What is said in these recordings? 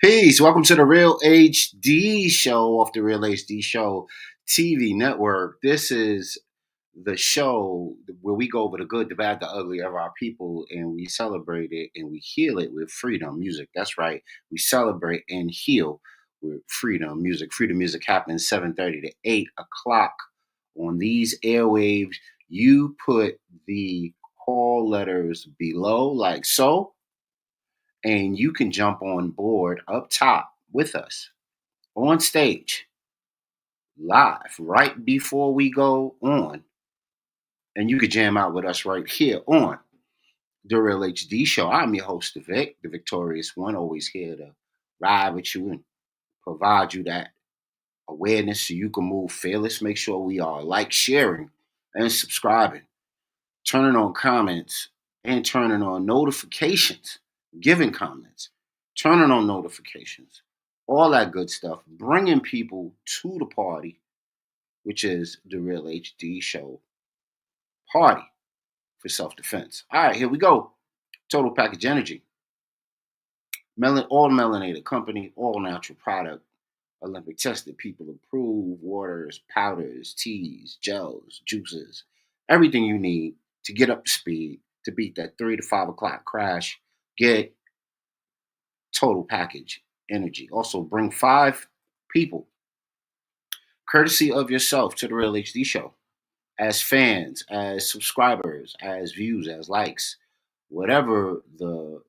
Peace. Welcome to the Real HD Show off the Real HD Show TV network. This is the show where we go over the good, the bad, the ugly of our people and we celebrate it and we heal it with freedom music. That's right. We celebrate and heal with freedom music. Freedom music happens 7:30 to 8 o'clock on these airwaves. You put the call letters below like so and you can jump on board up top with us on stage live right before we go on, and you could jam out with us right here on the Real HD Show. I'm your host, the Vic, the victorious one, always here to ride with you and provide you that awareness so you can move fearless. Make sure we are like, sharing, and subscribing, turning on comments, and turning on notifications, giving comments, turning on notifications, all that good stuff, bringing people to the party, which is the Real HD Show party for self defense. All right, here we go. Total Package Energy. All melanated company, all natural product, Olympic tested, people approved, waters, powders, teas, gels, juices, everything you need to get up to speed to beat that 3 to 5 o'clock crash. Get Total Package Energy. Also, bring 5 people, courtesy of yourself, to the Real HD Show as fans, as subscribers, as views, as likes, whatever the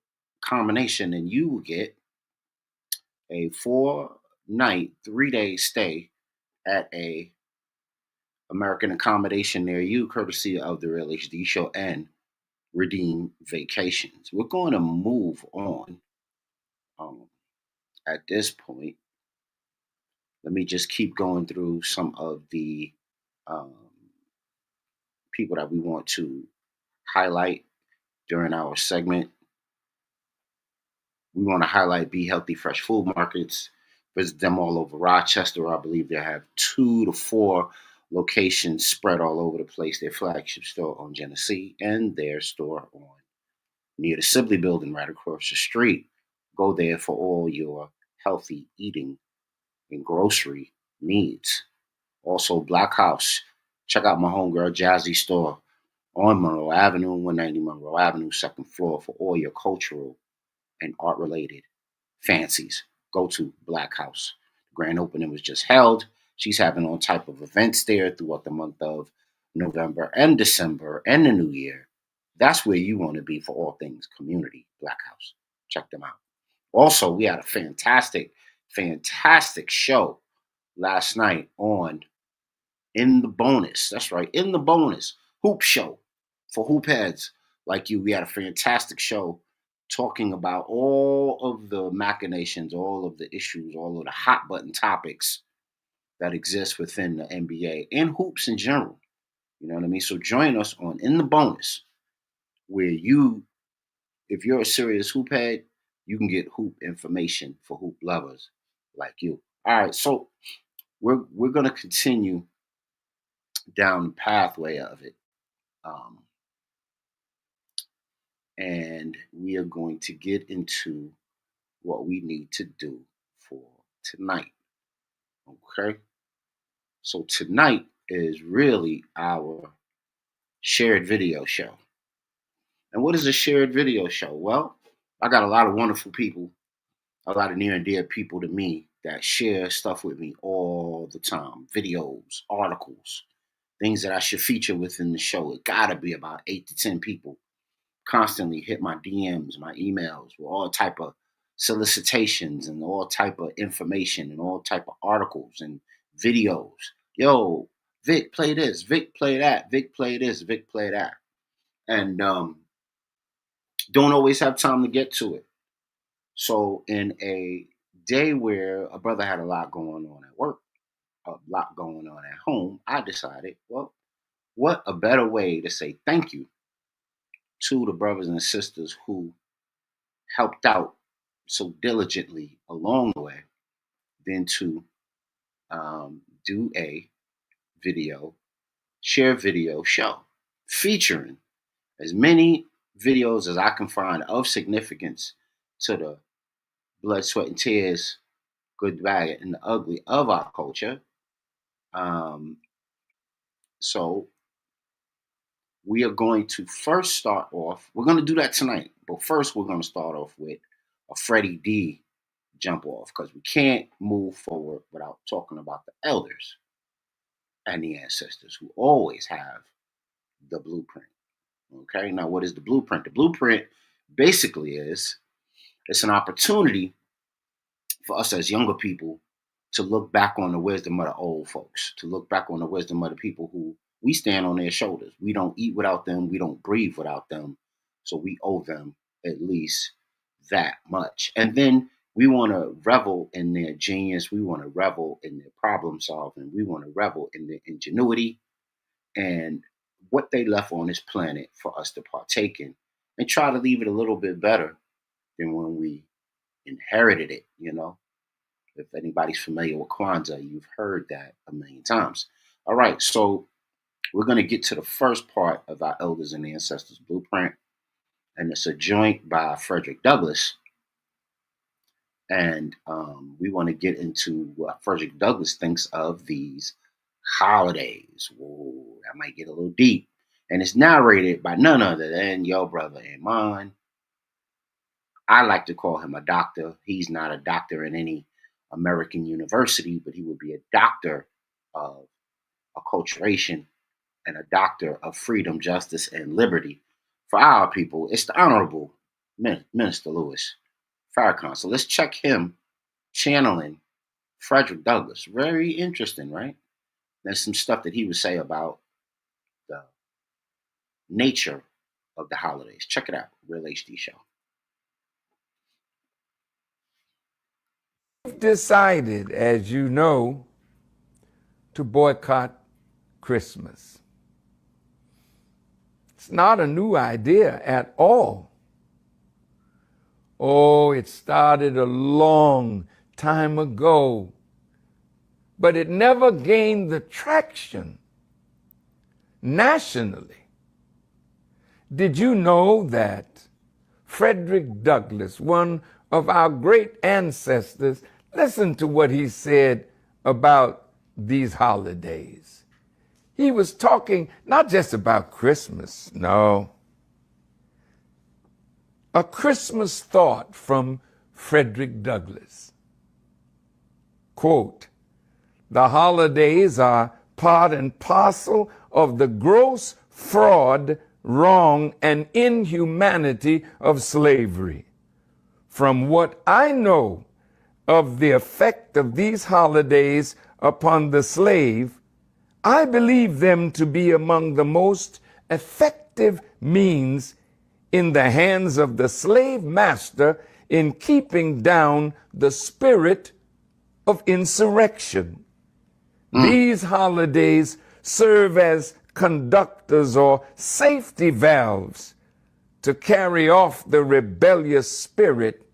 combination, and you will get a 4-night, 3-day stay at a American accommodation near you, courtesy of the Real HD Show and Redeem Vacations. We're going to move on um, at this point. Let me just keep going through some of the um, people that we want to highlight during our segment. We want to highlight Be Healthy Fresh Food Markets. Visit them all over Rochester. I believe they have 2 to 4 locations spread all over the place. Their flagship store on Genesee and their store on near the Sibley building right across the street. Go there for all your healthy eating and grocery needs. Also, Black House. Check out my homegirl Jazzy store on Monroe Avenue, 190 Monroe Avenue, second floor, for all your cultural and art related fancies. Go to Black House. Grand opening was just held. She's having all type of events there throughout the month of November and December and the new year. That's where you want to be for all things community. Black House. Check them out. Also, we had a fantastic show last night on In the Bonus. That's right, In the Bonus Hoop Show for hoop heads like you. We had a fantastic show talking about all of the machinations, all of the issues, all of the hot button topics that exist within the NBA and hoops in general. You know what I mean? So join us on In the Bonus, where you, if you're a serious hoop head, you can get hoop information for hoop lovers like you. All right, so we're gonna continue down the pathway of it. Um, and we are going to get into what we need to do for tonight. Okay? So tonight is really our shared video show. And what is a shared video show? Well, I got a lot of wonderful people, a lot of near and dear people to me that share stuff with me all the time. Videos, articles, things that I should feature within the show. It gotta be about 8 to 10 people constantly hit my DMs, my emails with all type of solicitations and all type of information and all type of articles and videos. Yo, Vic, play this. Vic, play that. Vic, play this. Vic, play that. And don't always have time to get to it. So in a day where a brother had a lot going on at work, a lot going on at home, I decided, well, what a better way to say thank you to the brothers and sisters who helped out so diligently along the way than to do a video, share video show featuring as many videos as I can find of significance to the blood, sweat, and tears, good, the bad, and the ugly of our culture. Um, so we are going to first start off. We're going to do that tonight, but first we're going to start off with a Freddie D jump off because we can't move forward without talking about the elders and the ancestors who always have the blueprint. Okay, now what is the blueprint? The blueprint basically is it's an opportunity for us as younger people to look back on the wisdom of the old folks, to look back on the wisdom of the people who we stand on their shoulders. We don't eat without them, we don't breathe without them. So we owe them at least that much. And then we want to revel in their genius, we want to revel in their problem solving, we want to revel in their ingenuity and what they left on this planet for us to partake in and try to leave it a little bit better than when we inherited it, you know. If anybody's familiar with Kwanzaa, you've heard that a million times. All right, so we're going to get to the first part of our Elders and Ancestors Blueprint, and it's a joint by Frederick Douglass. And we want to get into what Frederick Douglass thinks of these holidays. Whoa, that might get a little deep. And it's narrated by none other than your brother and mine. I like to call him a doctor. He's not a doctor in any American university, but he would be a doctor of acculturation and a doctor of freedom, justice, and liberty for our people. It's the Honorable Minister Louis Farrakhan. So let's check him channeling Frederick Douglass. Very interesting, right? There's some stuff that he would say about the nature of the holidays. Check it out, Real HD Show. We've decided, as you know, to boycott Christmas. It's not a new idea at all. Oh, it started a long time ago, but it never gained the traction nationally. Did you know that Frederick Douglass, one of our great ancestors, listen to what he said about these holidays. He was talking not just about Christmas, no. A Christmas thought from Frederick Douglass. Quote, "The holidays are part and parcel of the gross fraud, wrong, and inhumanity of slavery. From what I know of the effect of these holidays upon the slave, I believe them to be among the most effective means in the hands of the slave master in keeping down the spirit of insurrection. These holidays serve as conductors or safety valves to carry off the rebellious spirit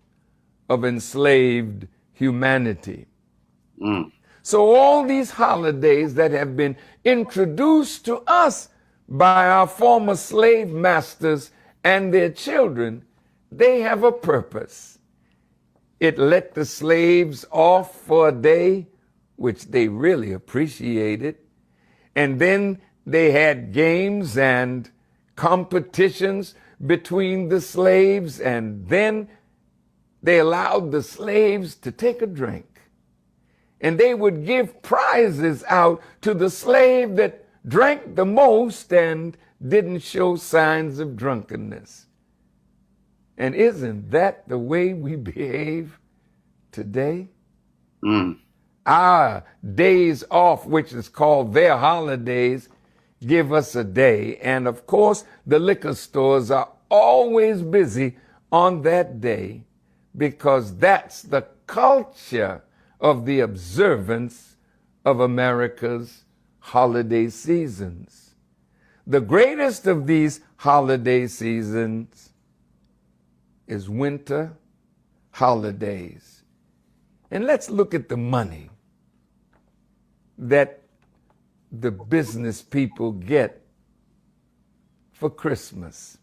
of enslaved humanity." So all these holidays that have been introduced to us by our former slave masters and their children, they have a purpose. It let the slaves off for a day, which they really appreciated, and then they had games and competitions between the slaves, and then they allowed the slaves to take a drink. And they would give prizes out to the slave that drank the most and didn't show signs of drunkenness. And isn't that the way we behave today? Our days off, which is called their holidays, give us a day. And of course, the liquor stores are always busy on that day because that's the culture of the observance of America's holiday seasons. The greatest of these holiday seasons is winter holidays. And let's look at the money that the business people get for Christmas.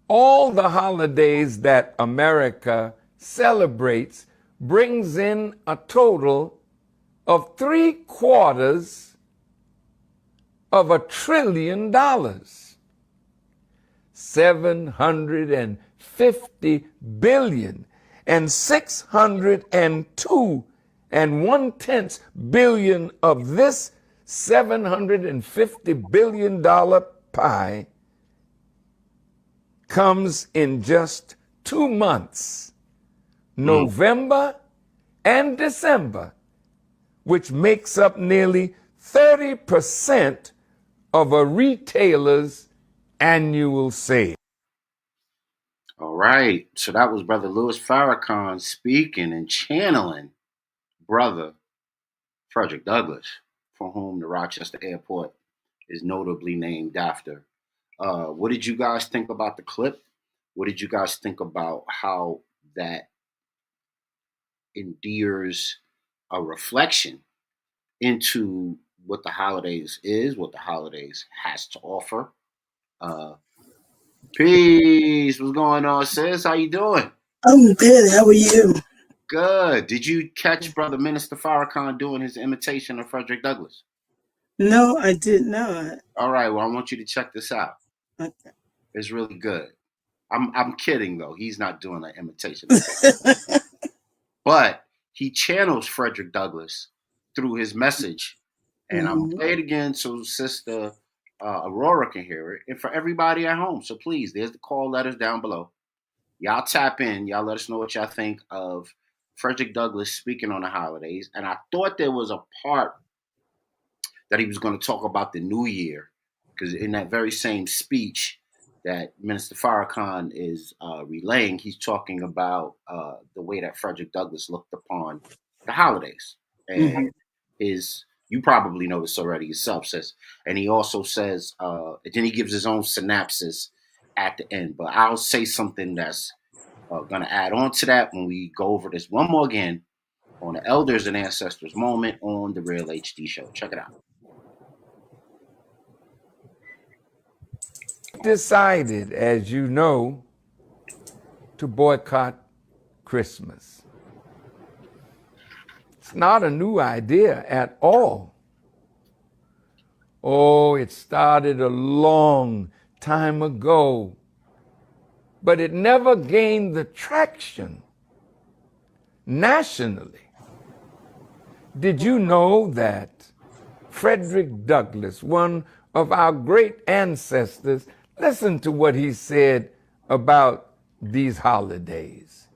All the holidays that America celebrates brings in a total of $750 billion. 750 billion and 602 and 1/10 billion of this $750 billion pie comes in just 2 months, November and December, which makes up nearly 30% of a retailer's annual sale. All right. So that was Brother Louis Farrakhan speaking and channeling Brother Frederick Douglass, for whom the Rochester Airport is notably named after. What did you guys think about the clip? What did you guys think about how that endears a reflection into what the holidays is, what the holidays has to offer? Uh, Peace. What's going on, sis? How you doing? I'm good. How are you? Good. Did you catch Brother Minister Farrakhan doing his imitation of Frederick Douglass? No, I did not. All right. Well, I want you to check this out. Okay. It's really good. I'm kidding though. He's not doing an imitation of Frederick. But he channels Frederick Douglass through his message. And I'm Mhm. play it again so Sister Aurora can hear it, and for everybody at home. So please, there's the call letters down below. Y'all tap in. Y'all let us know what y'all think of Frederick Douglass speaking on the holidays. And I thought there was a part that he was going to talk about the new year, because in that very same speech that Minister Farrakhan is relaying, he's talking about the way that Frederick Douglass looked upon the holidays. And Mhm. you probably know this already yourself, says, and he also says, then he gives his own synopsis at the end. But I'll say something that's going to add on to that when we go over this one more again on the Elders and Ancestors Moment on the Real HD Show. Check it out. Decided, as you know, to boycott Christmas. It's not a new idea at all. Oh, it started a long time ago, but it never gained the traction nationally. Did you know that Frederick Douglass, one of our great ancestors, listen to what he said about these holidays.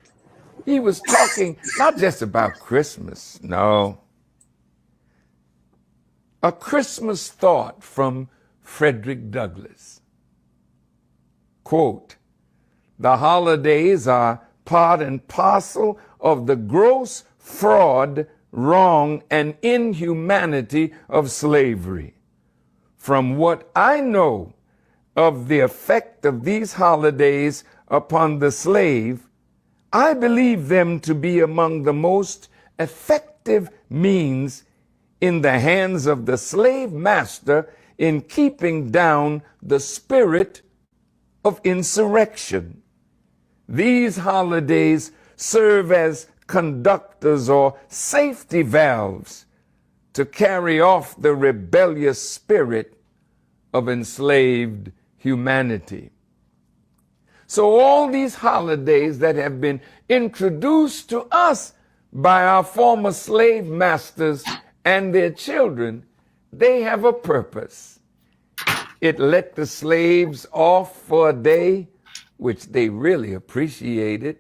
He was talking not just about Christmas, no. A Christmas thought from Frederick Douglass. Quote, "The holidays are part and parcel of the gross fraud, wrong, and inhumanity of slavery. From what I know of the effect of these holidays upon the slave, I believe them to be among the most effective means in the hands of the slave master in keeping down the spirit of insurrection. These holidays serve as conductors or safety valves to carry off the rebellious spirit of enslaved humanity." So all these holidays that have been introduced to us by our former slave masters and their children, they have a purpose. It let the slaves off for a day, which they really appreciated.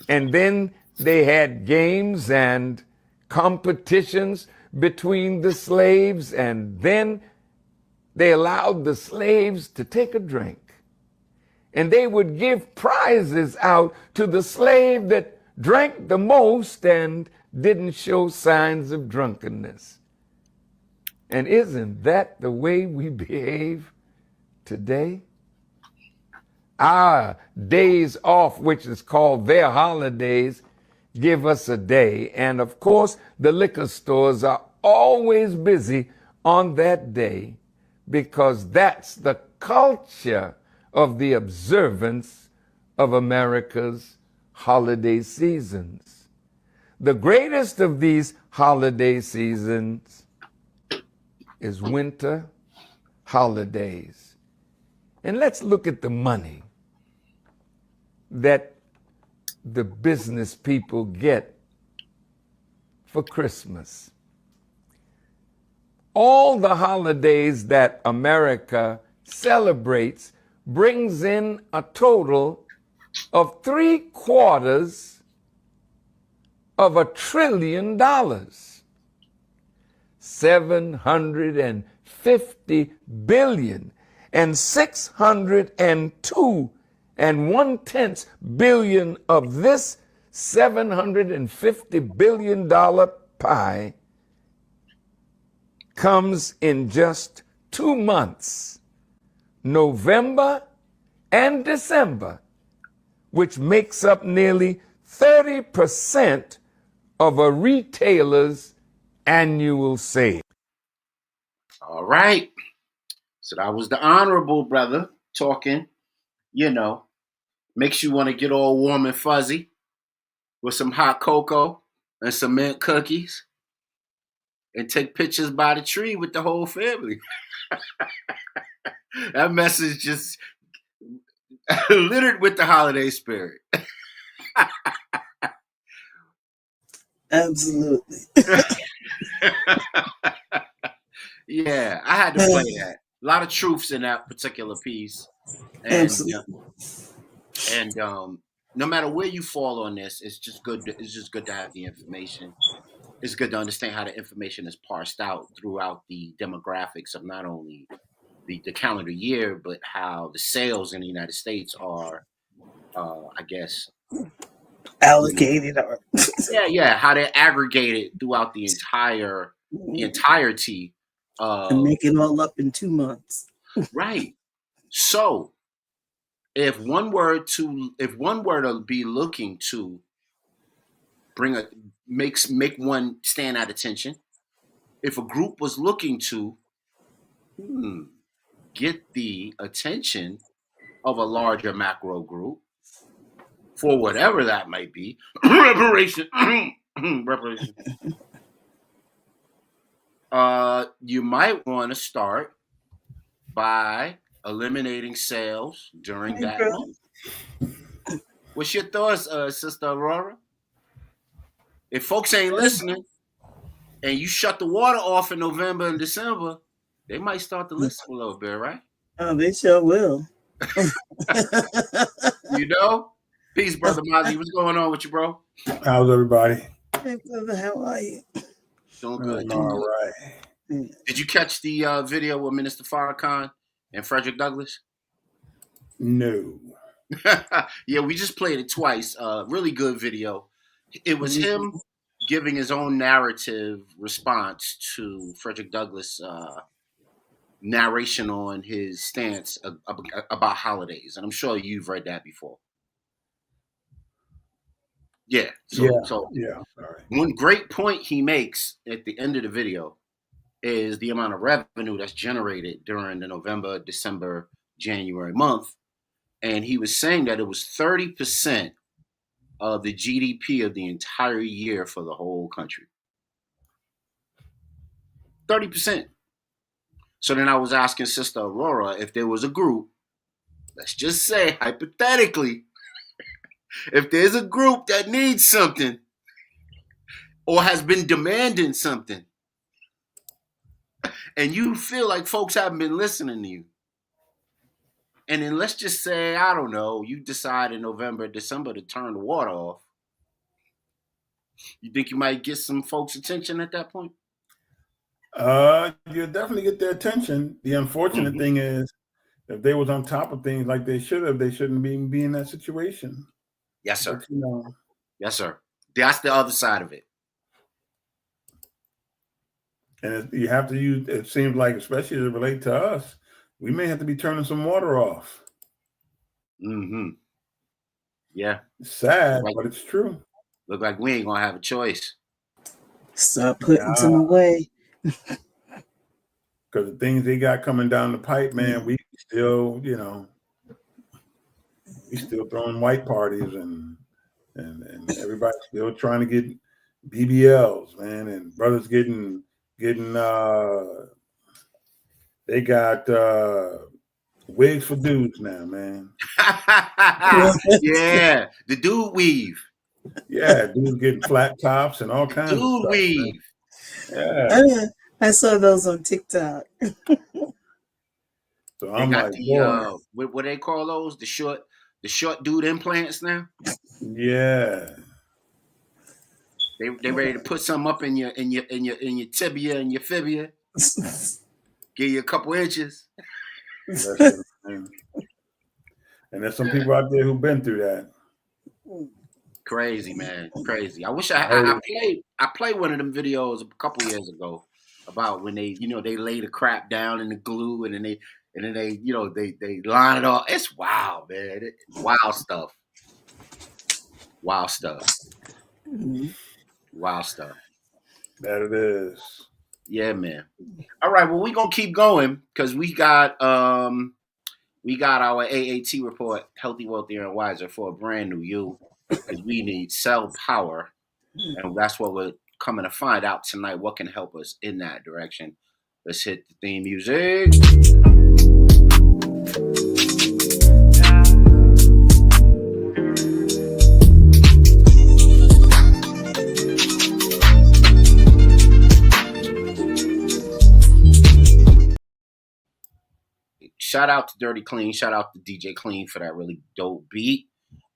And then they had games and competitions between the slaves, and then they allowed the slaves to take a drink. And they would give prizes out to the slave that drank the most and didn't show signs of drunkenness. And isn't that the way we behave today? Our days off, which is called their holidays, give us a day. And of course, the liquor stores are always busy on that day because that's the culture of the observance of America's holiday seasons. The greatest of these holiday seasons is winter holidays. And let's look at the money that the business people get for Christmas. All the holidays that America celebrates brings in a total of $750 billion. 750 billion and 602 and 1/10 billion of this $750 billion pie comes in just 2 months, November and December, which makes up nearly 30% of a retailer's annual sale. All right. So that was the honorable brother talking, makes you want to get all warm and fuzzy with some hot cocoa and some mint cookies and take pictures by the tree with the whole family. That message just littered with the holiday spirit. Absolutely. Yeah, I had to play that. A lot of truths in that particular piece. And Absolutely. No matter where you fall on this, it's just good to have the information. It's good to understand how the information is parsed out throughout the demographics of not only the calendar year, but how the sales in the United States are, I guess, Allocated or how they're aggregated throughout the entirety and of make it all up in 2 months. right. So, if one were to be looking to make one stand at attention, if a group was looking to get the attention of a larger macro group for whatever that might be, reparation, you might want to start by eliminating sales during Hey, that bro. month. What's your thoughts, Sister Aurora? If folks ain't listening and you shut the water off in November and December, they might start to listen a little bit, right? Oh, they sure will. You know? Peace, Brother Mozzie. What's going on with you, bro? How's everybody? Hey, brother, how are you? Doing good. All Doing good. right. Did you catch the video with Minister Farrakhan and Frederick Douglass? No. Yeah, we just played it twice. Really good video. It was him giving his own narrative response to Frederick Douglass' narration on his stance about holidays, and I'm sure you've read that before. Yeah. So Yeah. All right. one great point he makes at the end of the video is the amount of revenue that's generated during the November, December, January month. And he was saying that it was 30% of the GDP of the entire year for the whole country. 30%. So then I was asking Sister Aurora if there was a group, let's just say hypothetically, if there's a group that needs something or has been demanding something, and you feel like folks haven't been listening to you, and then let's just say, I don't know, you decide in November, December to turn the water off, you think you might get some folks' attention at that point? You definitely get their attention. The unfortunate thing is, if they was on top of things like they should have, they shouldn't be in that situation. Yes, sir. But, yes, sir. That's the other side of it. And you have to use. It seems like, especially as it relates to us, we may have to be turning some water off. Mm-hmm. Yeah. It's sad, but it's true. Look like we ain't gonna have a choice. Start putting some away. Because the things they got coming down the pipe, man, we still, we still throwing white parties and and everybody's still trying to get BBLs, man, and brothers getting they got wigs for dudes now, man. Yeah, the dude weave. Yeah, dudes getting flat tops and all kinds of Dude stuff, man. weave. Yeah. I saw those on TikTok. So They I'm got like, the boy, what they call those? The short dude implants now. yeah. They ready to put something up in your tibia and your fibia. Give you a couple inches. Listen, man. And there's some people out there who've been through that. Crazy, man. Crazy. I wish I heard I played one of them videos a couple years ago about when they they lay the crap down in the glue and then they they line it off. It's wild, man. Wild stuff. Wild stuff. Wild stuff. that it is. Yeah, man. All right, well we're gonna keep going because we got our AAT report, Healthy, Wealthier, and Wiser for a brand new you. Because we need cell power. And that's what we're coming to find out tonight. What can help us in that direction? Let's hit the theme music. Shout out to Dirty Clean. Shout out to DJ Clean for that really dope beat.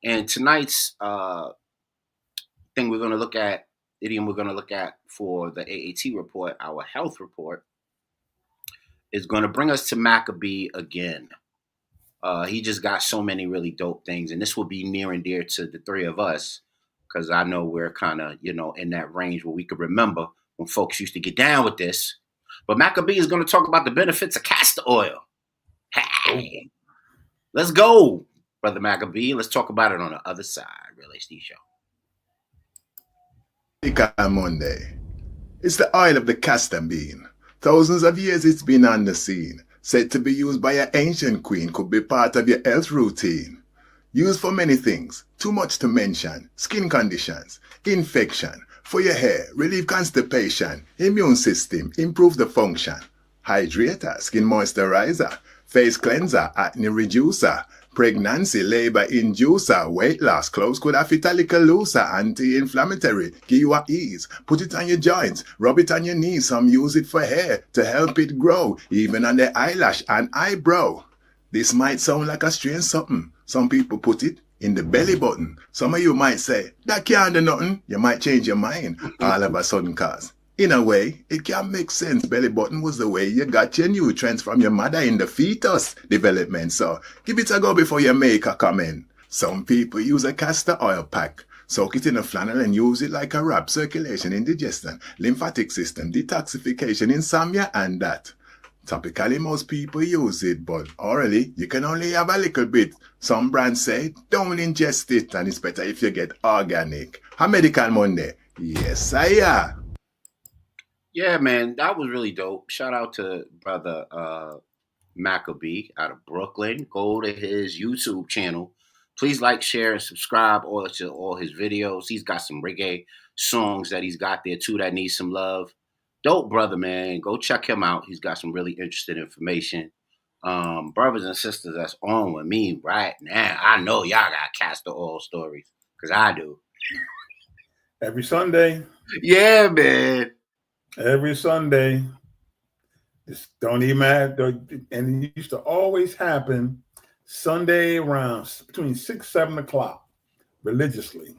And tonight's thing we're going to look at, idiom we're going to look at for the AAT report, our health report, is going to bring us to Maccabee again. He just got so many really dope things, and this will be near and dear to the three of us because I know we're kind of, in that range where we could remember when folks used to get down with this. But Maccabee is going to talk about the benefits of castor oil. Hey, let's go, Brother Maccabee. Let's talk about it on the other side. Real HD Show. Monday. It's the oil of the castor bean. Thousands of years it's been on the scene. Said to be used by an ancient queen, could be part of your health routine. Used for many things, too much to mention. Skin conditions, infection, for your hair, relieve constipation, immune system, improve the function. Hydrator, skin moisturizer, face cleanser, acne reducer, pregnancy, labor inducer, weight loss, clothes could have fit a little looser, anti-inflammatory, give you a ease, put it on your joints, rub it on your knees, some use it for hair to help it grow, even on the eyelash and eyebrow. This might sound like a strange something. Some people put it in the belly button. Some of you might say, that can't do nothing. You might change your mind all of a sudden cause. In a way, it can make sense. Belly button was the way you got your nutrients from your mother in the fetus development. So give it a go before you make a comment. Some people use a castor oil pack. Soak it in a flannel and use it like a wrap. Circulation, indigestion, lymphatic system, detoxification, insomnia, and that. Topically, most people use it, but orally, you can only have a little bit. Some brands say, don't ingest it, and it's better if you get organic. A Medical Monday. Yes, I am. Yeah, man, that was really dope. Shout out to Brother Maccabee out of Brooklyn. Go to his YouTube channel. Please like, share, and subscribe to all his videos. He's got some reggae songs that he's got there too that need some love. Dope brother, man. Go check him out. He's got some really interesting information. Brothers and sisters that's on with me right now. I know y'all got castor oil stories because I do. Every Sunday. Yeah, man. Every Sunday. Just don't even matter. And it used to always happen Sunday around between 6, 7 o'clock religiously.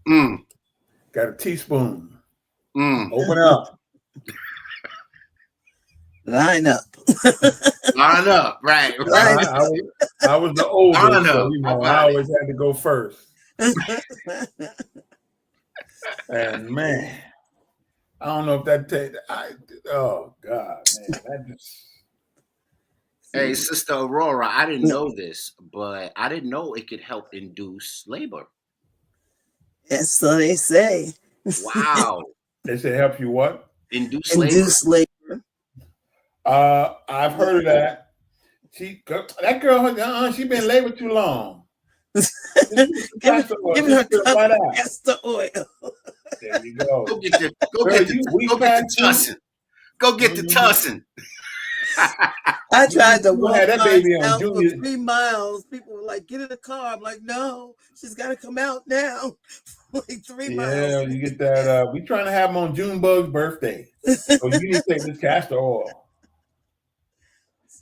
Got a teaspoon. Open up. Line up. Line up, right. I was the oldest, Line so up. I always had to go first. And man, I don't know if oh God, man, that just. Hey, Sister Aurora, I didn't know this, but I didn't know it could help induce labor. Yes, so they say. Wow. They say help you what? Induce labor. Induce labor. I've heard of that. That girl, she been in labor too long. Castor oil. Give her a Just cup right of out. castor oil. There you go. Go get the Girl, you weak tussin. Go get the tussin. I tried to You walk had that mine baby on out for Junior. 3 miles. People were like, "Get in the car." I'm like, "No, she's got to come out now." Like 3 Yeah, miles. you get that. We trying to have him on Junebug's birthday, so you need to take this castor oil.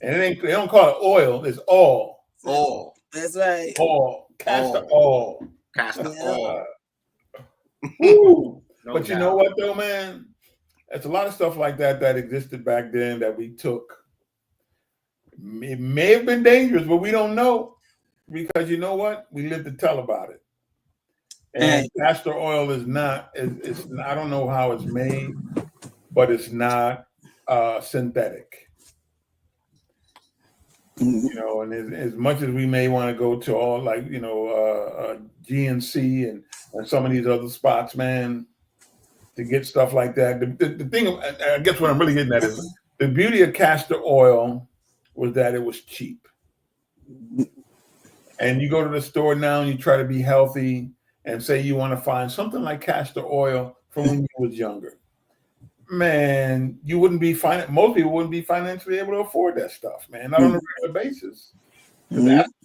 And it ain't. They don't call it oil. It's oil. Oil. That's right. Oil. Castor oil. Castor Yeah. oil. Woo. No But you doubt. know what, though, man? There's a lot of stuff like that existed back then that we took. It may have been dangerous, but we don't know because you know what? We live to tell about it. And castor oil is not. It's I don't know how it's made, but it's not synthetic. You know, and as much as we may want to go to all like GNC and some of these other spots, man, to get stuff like that. The thing, I guess what I'm really getting at is the beauty of castor oil was that it was cheap. And you go to the store now and you try to be healthy and say you want to find something like castor oil from when you was younger. Man, you wouldn't be most people wouldn't be financially able to afford that stuff, man, not on a regular basis.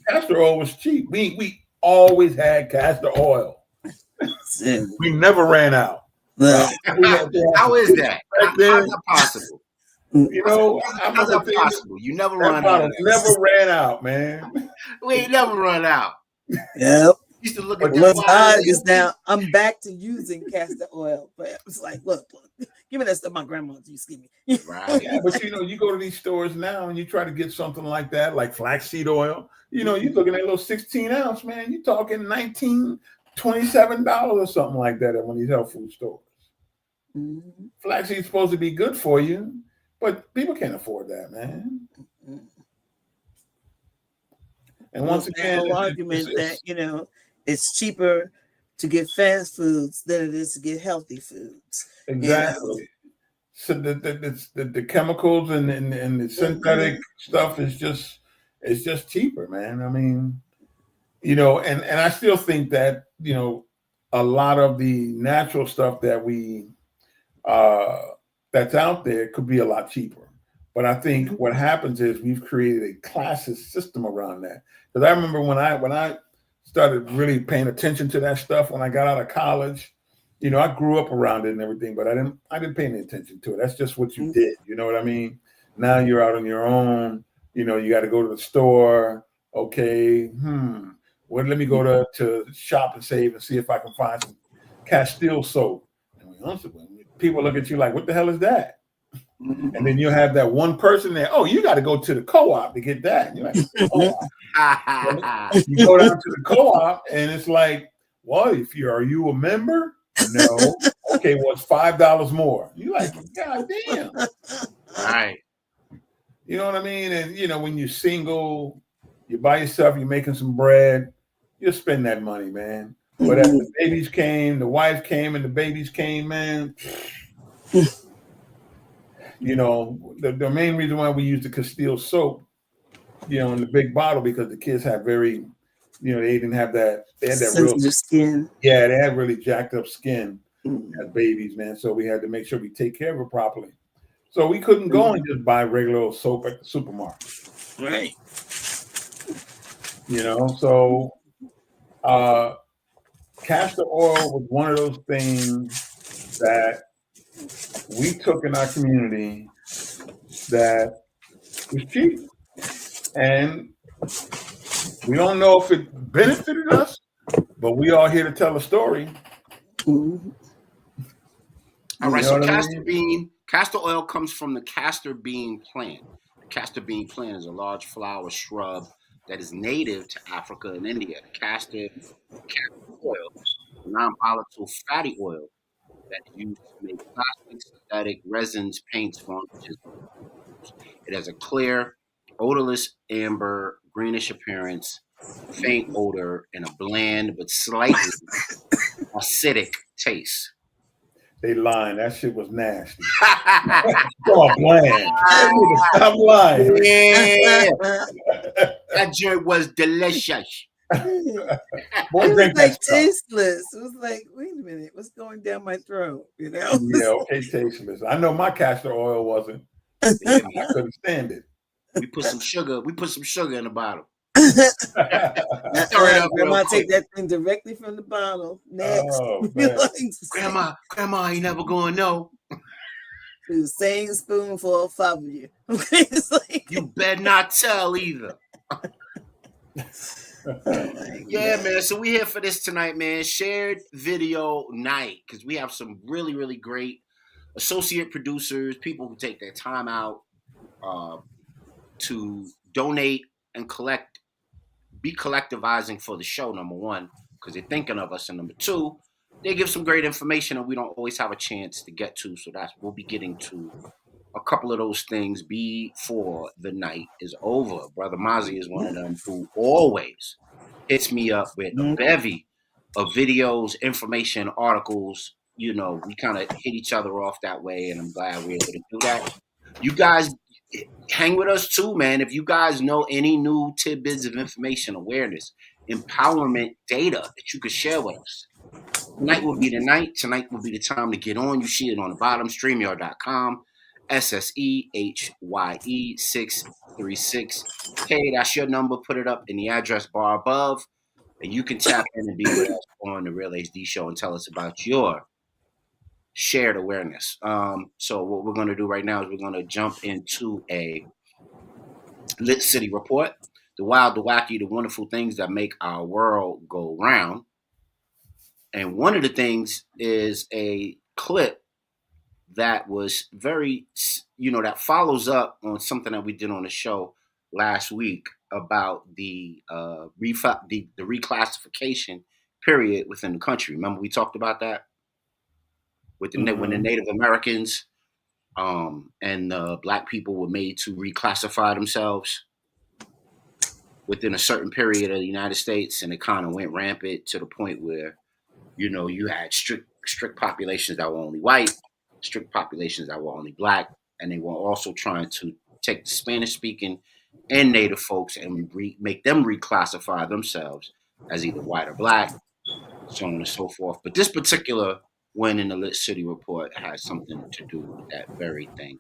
Castor oil was cheap. We always had castor oil. We never ran out. How is that? How's that possible? You know, how's that possible? You never run out. Never ran out, man. We ain't never run out. Yep. Used to look at What's odd is now I'm back to using castor oil, but it's like, look, give me that stuff my grandma used to give me. Right. Yeah, but you know, you go to these stores now and you try to get something like that, like flaxseed oil. You know, you're looking at a little 16 ounce, man. You're talking $27 or something like that at one of these health food stores. Flaxseed's supposed to be good for you, but people can't afford that, man. And once again, the argument that it's cheaper to get fast foods than it is to get healthy foods. Exactly. So the chemicals and the synthetic stuff is just cheaper, man. I mean, and I still think that a lot of the natural stuff that we that's out there could be a lot cheaper. But I think what happens is we've created a classist system around that. Because I remember when I started really paying attention to that stuff when I got out of college, I grew up around it and everything, but I didn't pay any attention to it. That's just what you did. You know what I mean? Now you're out on your own. You got to go to the store. Okay. Well, let me go to Shop and Save and see if I can find some Castile soap. And people look at you like, what the hell is that? And then you have that one person there. Oh, you got to go to the co-op to get that. And you're like, you go down to the co-op, and it's like, well, are you a member? No. Okay, well, it's $5 more. You're like, God damn. Right. You know what I mean? And when you're single, you're by yourself, you're making some bread, you'll spend that money, man. But as the babies came, the wife came, and the babies came, man. The main reason why we use the Castile soap, in the big bottle, because the kids have very, they didn't have that. They had that sensitive real skin. Yeah, they had really jacked up skin as babies, man. So we had to make sure we take care of it properly. So we couldn't go and just buy regular soap at the supermarket. Right. So castor oil was one of those things that we took in our community that was cheap. And we don't know if it benefited us, but we are here to tell a story. All right, so castor oil comes from the castor bean plant. The castor bean plant is a large flower shrub that is native to Africa and India. Castor oil is a non-volatile fatty oil that is used to make plastics, synthetic resins, paints, varnishes. It has a clear, odorless, amber, greenish appearance, faint odor, and a bland but slightly acidic taste. They lying. That shit was nasty. Oh, bland. Stop lying. Yeah. That joint was delicious. Boy, It was drink that like stuff. tasteless. It was like, wait a minute, what's going down my throat? You know? Yeah, okay, tasteless. I know my castor oil wasn't. Yeah, I man. couldn't stand it. We put some sugar. We put some sugar in the bottle. Stir it up real Grandma quick. take that thing directly from the bottle. Next. Oh man. Like, Grandma, ain't never gonna know. the same spoonful of you. Okay, it's like, You better not tell either. oh my Yeah, God. man. So we here for this tonight, man. Shared video night because we have some really, really great associate producers, people who take their time out uh, to donate and be collectivizing for the show. Number one, because they're thinking of us, and number two, they give some great information, and we don't always have a chance to get to. So we'll be getting to a couple of those things before the night is over. Brother Mozzie is one of them who always hits me up with a bevy of videos, information, articles. You know, we kind of hit each other off that way, and I'm glad we're able to do that. You guys hang with us too, man. If you guys know any new tidbits of information, awareness, empowerment data that you could share with us, tonight will be the night. Tonight will be the time to get on. You see it on the bottom, StreamYard.com, SSEHYE636. Hey, that's your number. Put it up in the address bar above, and you can tap in and be with us on the Real HD Show and tell us about your shared awareness. So what we're going to do right now is we're going to jump into a Lit City report, the wild, the wacky, the wonderful things that make our world go round. And one of the things is a clip that was very, that follows up on something that we did on the show last week about the the reclassification period within the country. Remember we talked about that with when the Native Americans and Black people were made to reclassify themselves within a certain period of the United States, and it kind of went rampant to the point where you had strict populations that were only white, strict populations that were only Black, and they were also trying to take the Spanish speaking and Native folks and make them reclassify themselves as either white or Black, so on and so forth. But this particular one in the Lit City report has something to do with that very thing.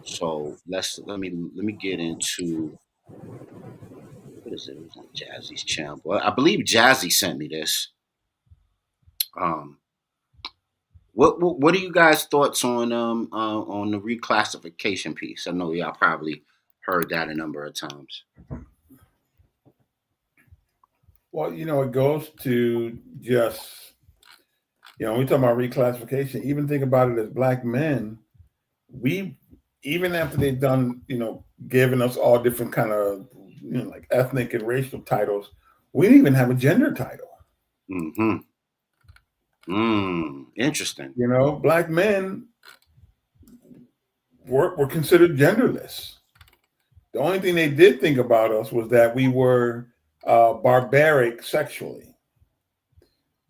So let me get into what is it? It was on Jazzy's channel. Well, I believe Jazzy sent me this. Um, what are you guys' thoughts on the reclassification piece? I know y'all probably heard that a number of times. Well, it goes to just, when we talk about reclassification, even think about it as Black men, we, even after they've done, giving us all different kind of, like ethnic and racial titles, we didn't even have a gender title. Mm-hmm. Interesting. Black men were considered genderless. The only thing they did think about us was that we were barbaric sexually.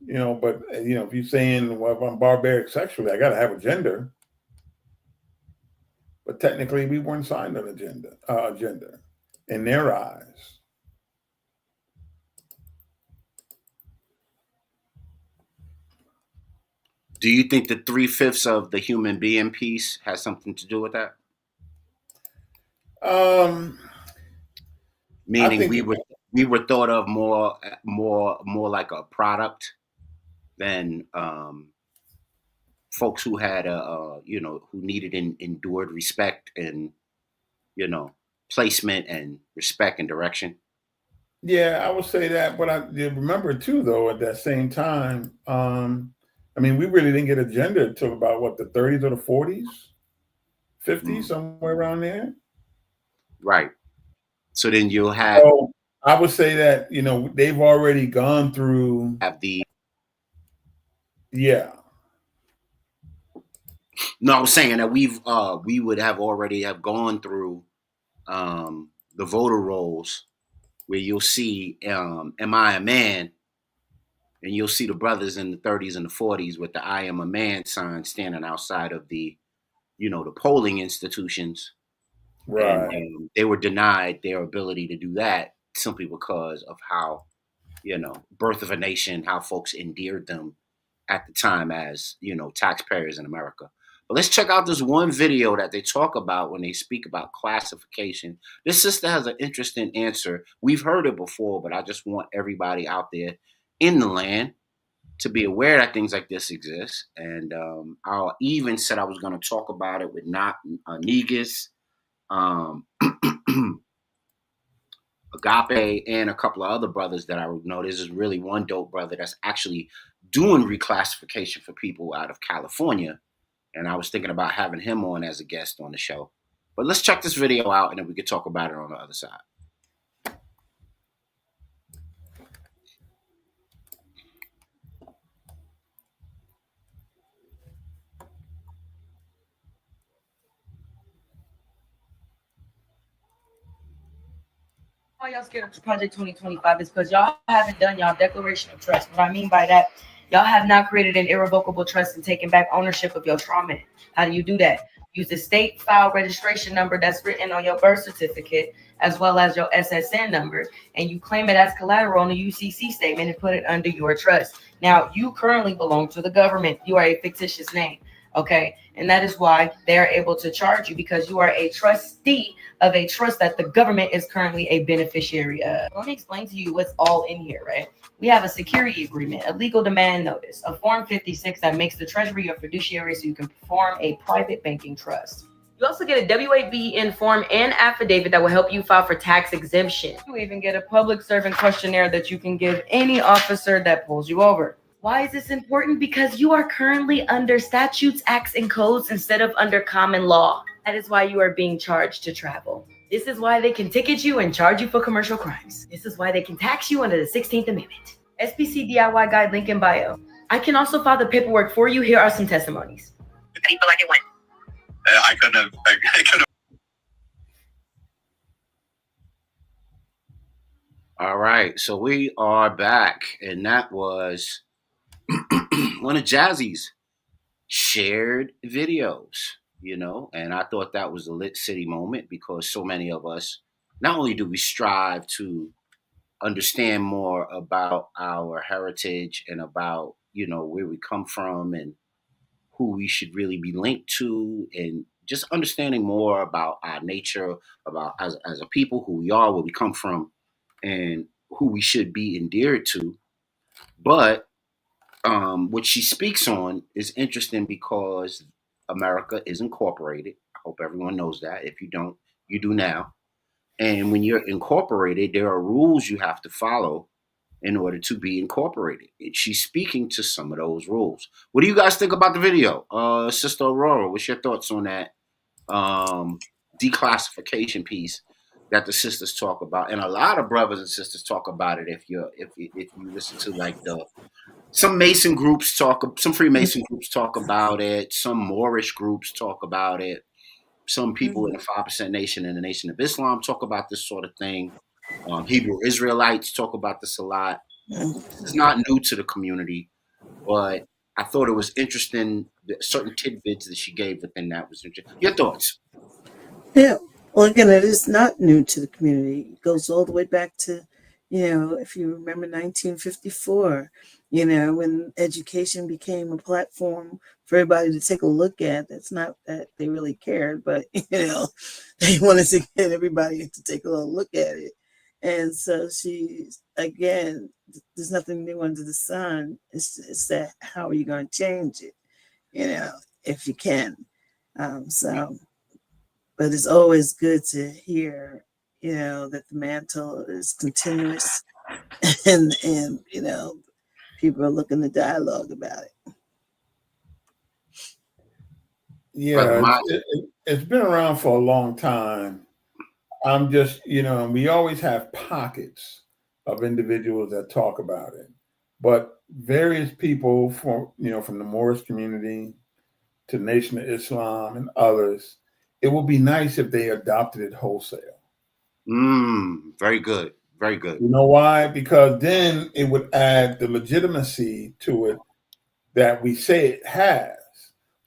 But if you're saying, well, if I'm barbaric sexually, I got to have a gender. But technically, we weren't signed on a gender in their eyes. Do you think the 3/5 of the human being piece has something to do with that? Meaning we were thought of more like a product than folks who had who needed endured respect and placement and respect and direction. Yeah, I would say that, but I remember too, though, at that same time, we really didn't get a gender until about the 30s or the 40s, 50s, somewhere around there. Right. So then you'll have. So I would say that they've already gone through. Yeah. No, I was saying that we would have already have gone through the voter rolls where you'll see am I a man, and you'll see the brothers in the 30s and the 40s with the I am a man sign standing outside of the the polling institutions. Right. And they were denied their ability to do that simply because of how Birth of a Nation, how folks endeared them at the time as, taxpayers in America. But let's check out this one video that they talk about when they speak about classification. This sister has an interesting answer. We've heard it before, but I just want everybody out there in the land to be aware that things like this exist. And I even said I was going to talk about it with not Negus, um, Agape, and a couple of other brothers that I know. This is really one dope brother that's actually doing reclassification for people out of California. And I was thinking about having him on as a guest on the show. But let's check this video out and then we could talk about it on the other side. Why y'all scared of Project 2025 is because y'all haven't done y'all declaration of trust. What I mean by that, y'all have not created an irrevocable trust and taken back ownership of your trauma. How do you do that? Use the state file registration number that's written on your birth certificate, as well as your SSN number, and you claim it as collateral on the UCC statement and put it under your trust. Now, you currently belong to the government. You are a fictitious name, okay? And that is why they are able to charge you, because you are a trustee of a trust that the government is currently a beneficiary of. Let me explain to you what's all in here, right? We have a security agreement, a legal demand notice, a Form 56 that makes the Treasury your fiduciary so you can perform a private banking trust. You also get a W-8B-N form and affidavit that will help you file for tax exemption. You even get a public servant questionnaire that you can give any officer that pulls you over. Why is this important? Because you are currently under statutes, acts, and codes instead of under common law. That is why you are being charged to travel. This is why they can ticket you and charge you for commercial crimes. This is why they can tax you under the 16th Amendment. SPC DIY guide, link in bio. I can also file the paperwork for you. Here are some testimonies. How do you feel like it went? I couldn't have. All right, so we are back, and that was one of Jazzy's shared videos, and I thought that was a lit city moment because so many of us, not only do we strive to understand more about our heritage and about, where we come from and who we should really be linked to, and just understanding more about our nature, about as a people, who we are, where we come from, and who we should be endeared to. But what she speaks on is interesting because America is incorporated. I hope everyone knows that. If you don't, you do now. And when you're incorporated, there are rules you have to follow in order to be incorporated. And she's speaking to some of those rules. What do you guys think about the video? Sister Aurora, what's your thoughts on that declassification piece that the sisters talk about? And a lot of brothers and sisters talk about it. If you listen to like some Mason groups talk, some Freemason groups talk about it, some Moorish groups talk about it, some people in the 5% Nation and the Nation of Islam talk about this sort of thing. Hebrew Israelites talk about this a lot. This is not new to the community, but I thought it was interesting that certain tidbits that she gave within that was interesting. Your thoughts? Yeah. Well, again, it is not new to the community. It goes all the way back to, if you remember 1954, when education became a platform for everybody to take a look at. It's not that they really cared, but, they wanted to get everybody to take a little look at it. And so again, there's nothing new under the sun. It's that, how are you going to change it, if you can. But it's always good to hear, that the mantle is continuous and people are looking to dialogue about it. Yeah, it's been around for a long time. I'm just, we always have pockets of individuals that talk about it, but various people from the Moorish community to Nation of Islam and others, it would be nice if they adopted it wholesale. Very good. Very good. You know why? Because then it would add the legitimacy to it that we say it has.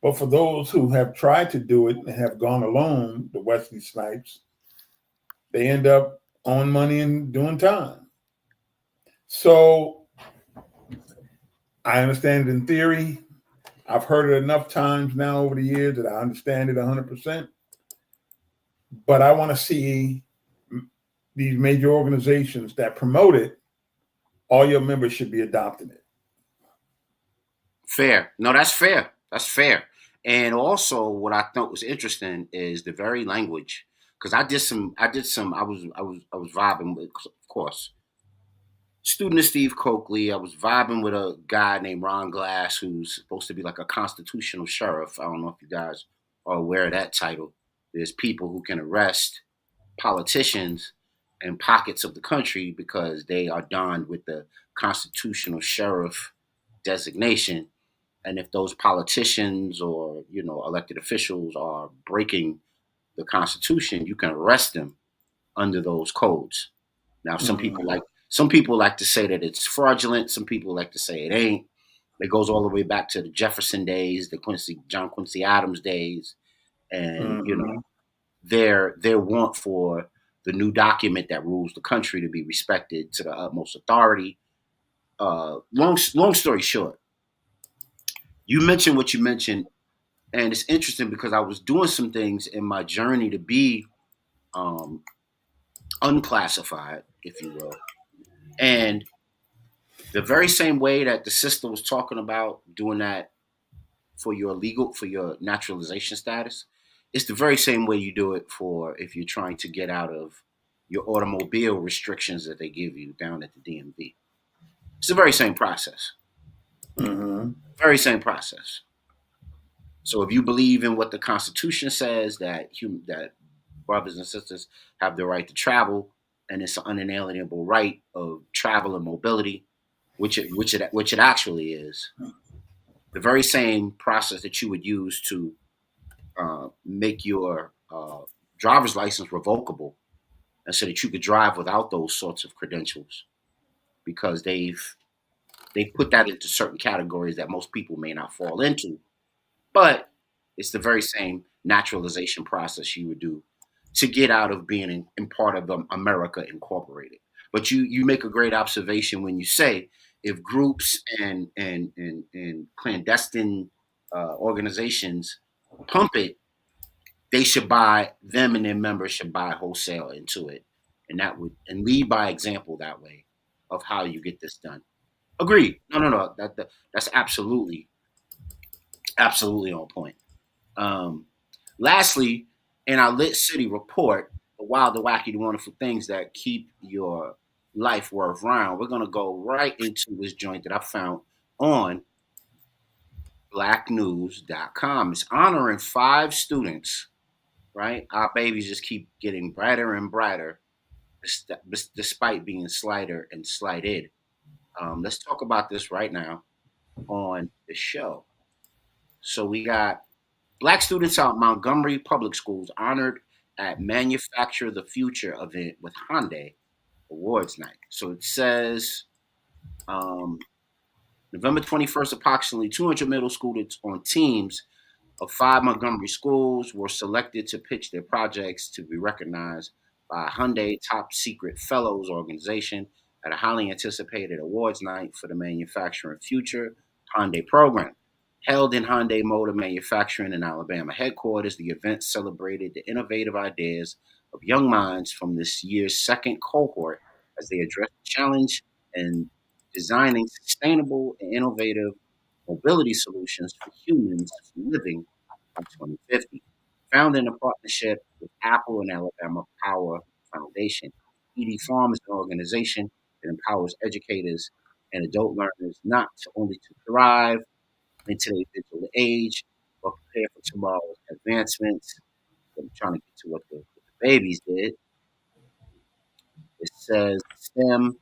But for those who have tried to do it and have gone alone, the Wesley Snipes, they end up owing money and doing time. So I understand it in theory. I've heard it enough times now over the years that I understand it 100%. But I want to see these major organizations that promote it, all your members should be adopting it. Fair. No, that's fair. That's fair. And also, what I thought was interesting is the very language, because I was vibing with, of course, student of Steve Coakley. I was vibing with a guy named Ron Glass, who's supposed to be like a constitutional sheriff. I don't know if you guys are aware of that title. There's people who can arrest politicians in pockets of the country because they are donned with the constitutional sheriff designation. And if those politicians or elected officials are breaking the Constitution, you can arrest them under those codes. Now, Mm-hmm. some people like to say that it's fraudulent. Some people like to say it ain't. It goes all the way back to the Jefferson days, the John Quincy Adams days, and Mm-hmm. their want for the new document that rules the country to be respected to the utmost authority. Long story short, you mentioned what you mentioned, and it's interesting because I was doing some things in my journey to be um, unclassified, if you will, and the very same way that the sister was talking about doing that for your naturalization status, it's the very same way you do it for if you're trying to get out of your automobile restrictions that they give you down at the DMV. It's the very same process. Mm-hmm. Very same process. So if you believe in what the Constitution says that brothers and sisters have the right to travel, and it's an unalienable right of travel and mobility, which it actually is, the very same process that you would use to make your driver's license revocable, and so that you could drive without those sorts of credentials, because they've put that into certain categories that most people may not fall into. But it's the very same naturalization process you would do to get out of being in part of America Incorporated. But you make a great observation when you say if groups and clandestine organizations pump it, they should buy them and their members should buy wholesale into it, and that would and lead by example that way of how you get this done. Agreed. No. That's absolutely on point. Um, Lastly, in our Lit City report, the wild, the wacky, the wonderful things that keep your life worth round, we're going to go right into this joint that I found on blacknews.com. It's honoring 5 students, right? Our babies just keep getting brighter and brighter despite being slighter and slighted. Let's talk about this right now on the show. So we got Black students out Montgomery Public Schools honored at Manufacture the Future event with Hyundai Awards Night. So it says um, November 21st, approximately 200 middle students on teams of 5 Montgomery schools were selected to pitch their projects to be recognized by a Hyundai Top Secret Fellows organization at a highly anticipated awards night for the Manufacturing Future Hyundai program. Held in Hyundai Motor Manufacturing in Alabama headquarters, the event celebrated the innovative ideas of young minds from this year's second cohort as they addressed the challenge in designing sustainable and innovative mobility solutions for humans living by 2050. Founded in a partnership with Apple and Alabama Power Foundation, ED Farm is an organization that empowers educators and adult learners not only to thrive in today's digital age, but prepare for tomorrow's advancements. I'm trying to get to what the babies did. It says STEM.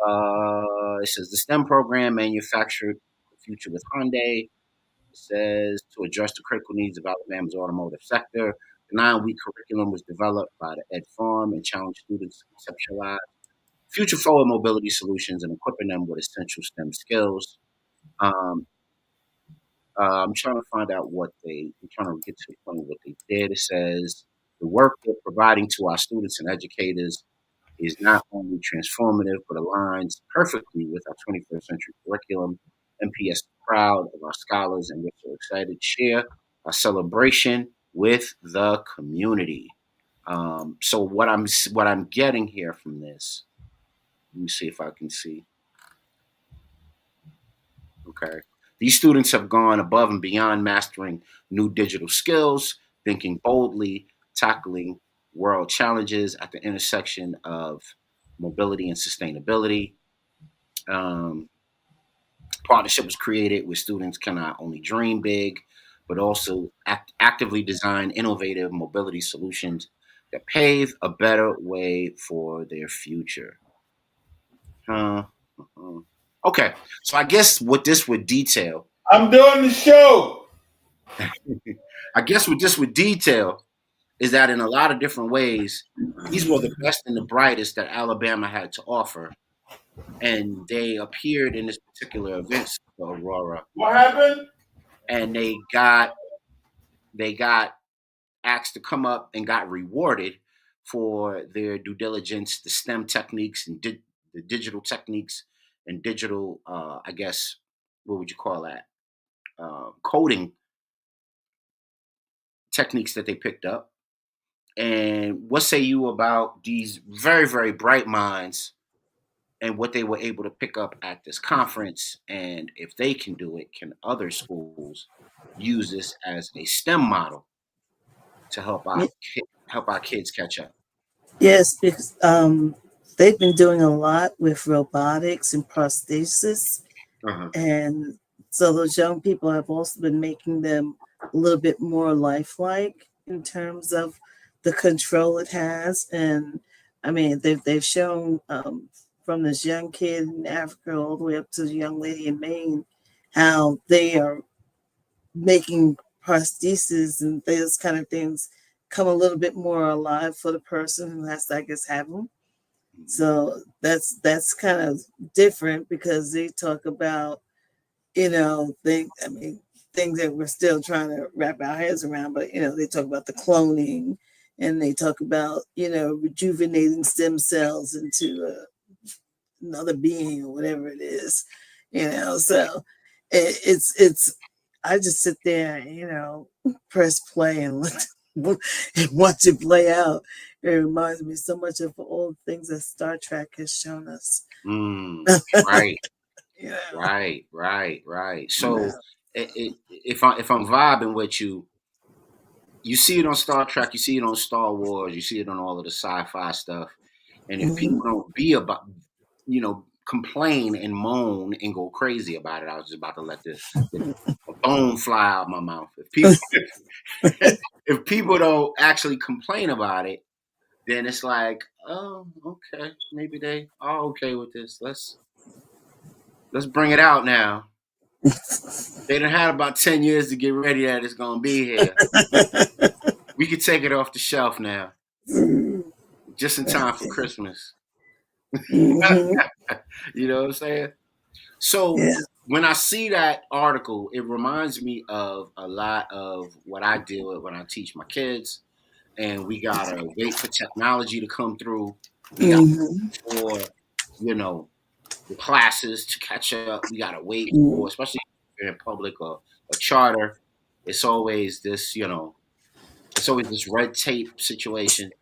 It says the STEM program manufactured the future with Hyundai. It says to address the critical needs of Alabama's automotive sector. The 9-week curriculum was developed by the Ed Farm and challenged students to conceptualize future forward mobility solutions and equipping them with essential STEM skills. Um, I'm trying to find out I'm trying to get to the point of what they did. It says the work they're providing to our students and educators is not only transformative but aligns perfectly with our 21st century curriculum. MPS is proud of our scholars, and we're so excited to share our celebration with the community. So what I'm getting here from this, let me see if I can see. Okay. These students have gone above and beyond mastering new digital skills, thinking boldly, tackling world challenges at the intersection of mobility and sustainability. Um, Partnership was created where students can not only dream big, but also actively design innovative mobility solutions that pave a better way for their future. Uh, okay, so I guess what this would detail I'm doing the show. I guess what this would detail is that in a lot of different ways, these were the best and the brightest that Alabama had to offer, and they appeared in this particular event, Aurora, What happened? and they got asked to come up and got rewarded for their due diligence, the STEM techniques and the digital techniques and digital, I guess, what would you call that? Coding techniques that they picked up. And what say you about these very, very bright minds and what they were able to pick up at this conference? And if they can do it, can other schools use this as a STEM model to help our kids catch up? Yes, because they've been doing a lot with robotics and prosthesis. Uh-huh. And so those young people have also been making them a little bit more lifelike in terms of the control it has. And I mean, they've shown from this young kid in Africa all the way up to the young lady in Maine how they are making prostheses and those kind of things come a little bit more alive for the person who has to, I guess, have them. So that's kind of different because they talk about things that we're still trying to wrap our heads around, but they talk about the cloning and they talk about rejuvenating stem cells into another being or whatever it is. So it's I just sit there and press play and and watch it play out. It reminds me so much of all the things that Star Trek has shown us. Right, you know right. yeah. So if I'm vibing with you, you see it on Star Trek, you see it on Star Wars, you see it on all of the sci-fi stuff. And if Mhm. people don't be about, complain and moan and go crazy about it, I was just about to let the a bone fly out my mouth. If people if people don't actually complain about it, then it's like, oh, okay, maybe they are okay with this. Let's bring it out now. They done had about 10 years to get ready that it's gonna be here. We could take it off the shelf now, just in time for Christmas. Mhm. You know what I'm saying? So Yeah. when I see that article, it reminds me of a lot of what I deal with when I teach my kids. And we gotta wait for technology to come through. We got Mhm. for you know the classes to catch up. We gotta wait Mhm. for, especially if you're in public or a charter. It's always this, it's always this red tape situation.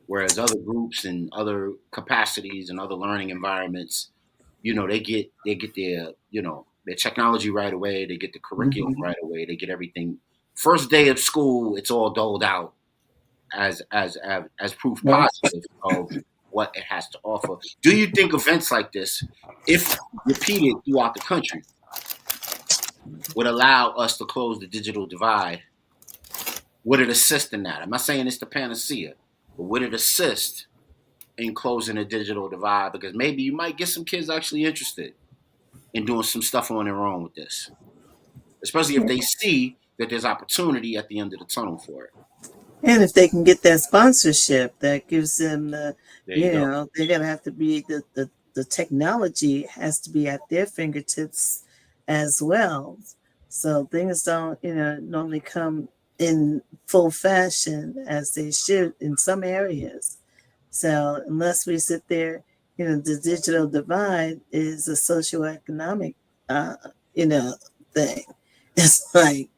Whereas other groups and other capacities and other learning environments, they get their technology right away. They get the curriculum Mhm. right away. They get everything. First day of school, it's all doled out as proof Right. positive of what it has to offer. Do you think events like this, if repeated throughout the country, would allow us to close the digital divide? Would it assist in that? I'm not saying it's the panacea, but would it assist in closing the digital divide? Because maybe you might get some kids actually interested in doing some stuff on their own with this, especially if they see that there's opportunity at the end of the tunnel for it. And if they can get that sponsorship, that gives them There you go. they're gonna have to be the technology has to be at their fingertips as well. So things don't, normally come in full fashion as they should in some areas. So unless we sit there, the digital divide is a socioeconomic, uh, you know, thing. It's like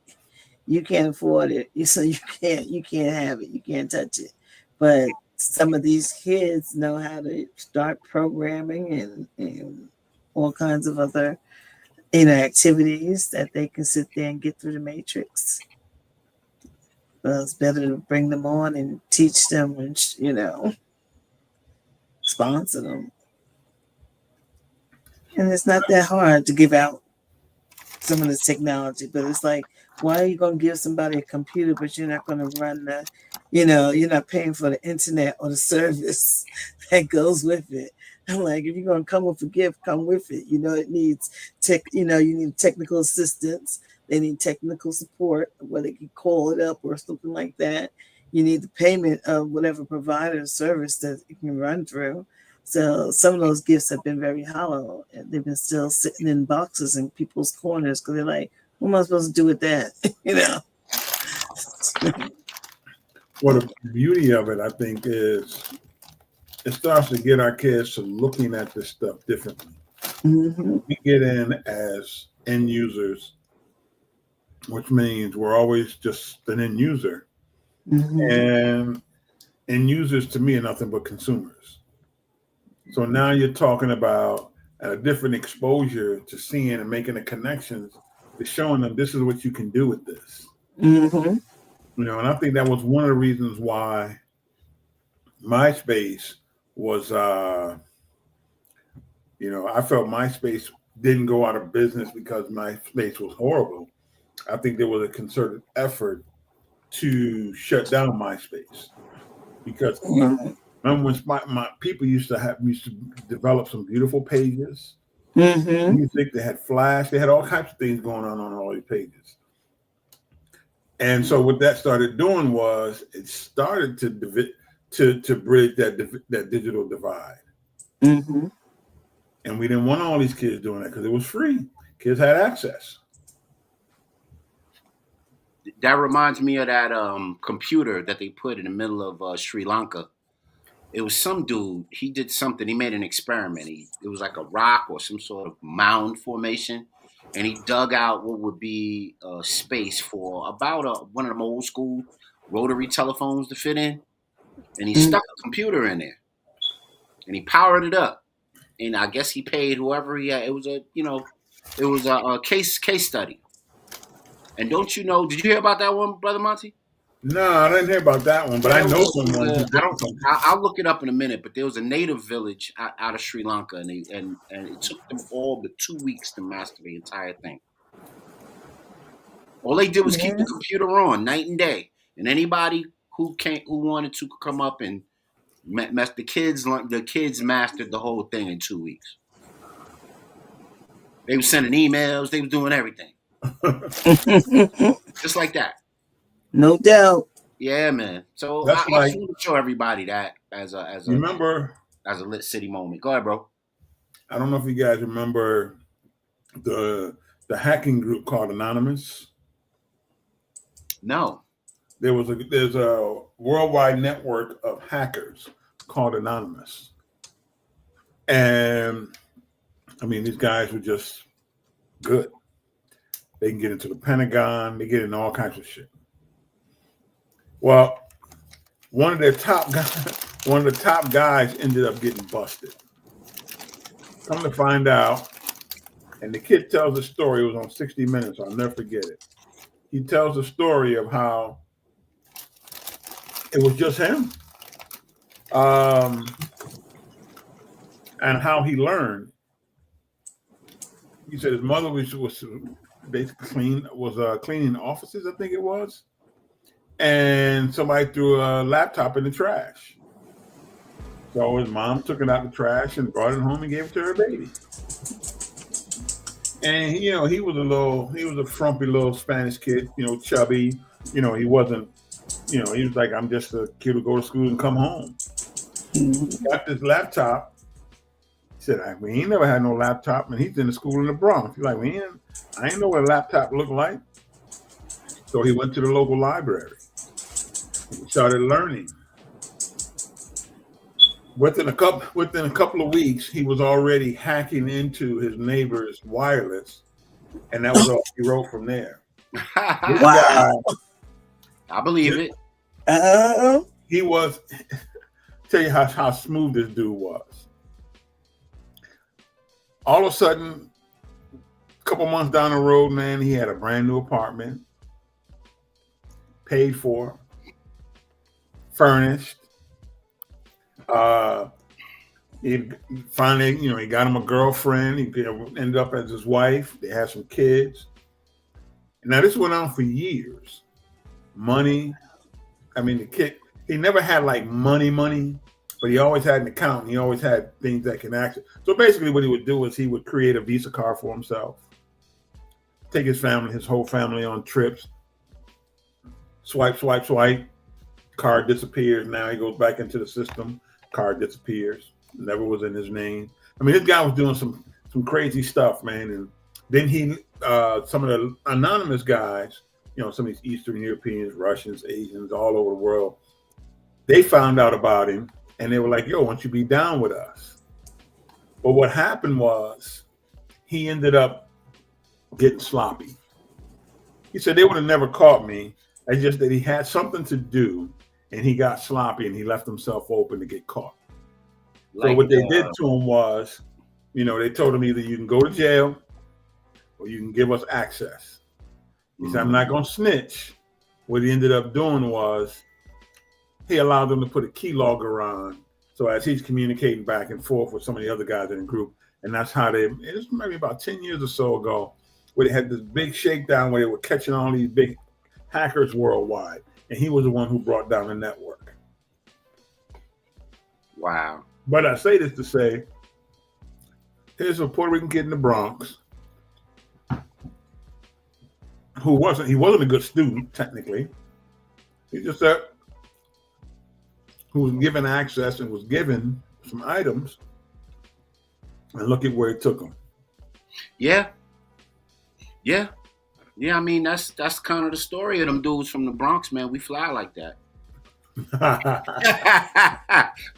you can't afford it, so you can't have it, you can't touch it. But some of these kids know how to start programming and all kinds of other activities that they can sit there and get through the matrix. Well, it's better to bring them on and teach them and sponsor them. And it's not that hard to give out some of this technology, but it's like, why are you going to give somebody a computer, but you're not going to run you're not paying for the internet or the service that goes with it. I'm like, if you're going to come with a gift, come with it. It needs you need technical assistance. They need technical support where they can call it up or something like that. You need the payment of whatever provider or service that it can run through. So some of those gifts have been very hollow, and they've been still sitting in boxes in people's corners because they're like, "What am I supposed to do with that?" Well, the beauty of it, I think, is it starts to get our kids to looking at this stuff differently. Mm-hmm. We get in as end users, which means we're always just an end user. Mm-hmm. And end users to me are nothing but consumers. So now you're talking about a different exposure to seeing and making the connections to showing them this is what you can do with this. Mm-hmm. And I think that was one of the reasons why MySpace was, I felt MySpace didn't go out of business because MySpace was horrible. I think there was a concerted effort to shut down MySpace because remember when my people used to develop some beautiful pages, Mm-hmm. music, they had Flash, they had all kinds of things going on all these pages. And so what that started doing was it started to bridge that digital divide. Mm-hmm. And we didn't want all these kids doing that because it was free. Kids had access. That reminds me of that computer that they put in the middle of Sri Lanka. It was some dude. He did something. He made an experiment. It was like a rock or some sort of mound formation, and he dug out what would be space for about one of them old school rotary telephones to fit in, and he stuck a computer in there, and he powered it up. And I guess he paid whoever he had. It was a case study. And don't you know? Did you hear about that one, Brother Monty? No, I didn't hear about that one, but I know someone who did something. I'll look it up in a minute. But there was a native village out of Sri Lanka, and it took them all but 2 weeks to master the entire thing. All they did was keep the computer on night and day, and anybody who wanted to come up and mess. The kids mastered the whole thing in 2 weeks. They were sending emails. They were doing everything, just like that. No doubt. Yeah, man. So That's I just want to show everybody that as a lit city moment. Go ahead, bro. I don't know if you guys remember the hacking group called Anonymous. No. There's a worldwide network of hackers called Anonymous. And I mean, these guys were just good. They can get into the Pentagon, they get into all kinds of shit. Well, one of the top guys ended up getting busted. Come to find out, and the kid tells a story. It was on 60 Minutes. I'll never forget it. He tells a story of how it was just him, and how he learned. He said his mother was basically cleaning offices, I think it was, and somebody threw a laptop in the trash. So his mom took it out of the trash and brought it home and gave it to her baby. And he was a frumpy little Spanish kid, chubby. He wasn't, he was like, I'm just a kid who go to school and come home. He got this laptop. He said, we ain't never had no laptop, and he's in the school in the Bronx. He's like, I ain't know what a laptop looked like. So he went to the local library. He started learning. Within a couple of weeks, he was already hacking into his neighbor's wireless, and that was all he wrote from there. This guy, Wow. I believe it. he was. Tell you how smooth this dude was. All of a sudden, a couple months down the road, man, he had a brand new apartment, paid for, furnished. He finally, he got him a girlfriend. He ended up as his wife. They had some kids. Now this went on for years. Money. I mean, the kid. He never had like money, but he always had an account. And he always had things that can access. So basically, what he would do is he would create a Visa card for himself, take his whole family on trips. Swipe, swipe, swipe. Card disappears. Now he goes back into the system. Card disappears. Never was in his name. I mean, this guy was doing some crazy stuff, man. And then some of the anonymous guys, some of these Eastern Europeans, Russians, Asians, all over the world, they found out about him and they were like, yo, why don't you be down with us? But what happened was he ended up getting sloppy. He said they would have never caught me. It's just that he had something to do and he got sloppy and he left himself open to get caught. So what they did to him was, they told him either you can go to jail or you can give us access. He said, I'm not going to snitch. What he ended up doing was he allowed them to put a keylogger on. So as he's communicating back and forth with some of the other guys in the group, and that's how it was maybe about 10 years or so ago, where they had this big shakedown where they were catching all these big hackers worldwide. And he was the one who brought down the network. Wow. But I say this to say, here's a Puerto Rican kid in the Bronx he wasn't a good student, technically. He just who was given access and was given some items, and look at where it took him. Yeah. I mean, that's kind of the story of them dudes from the Bronx, man. We fly like that.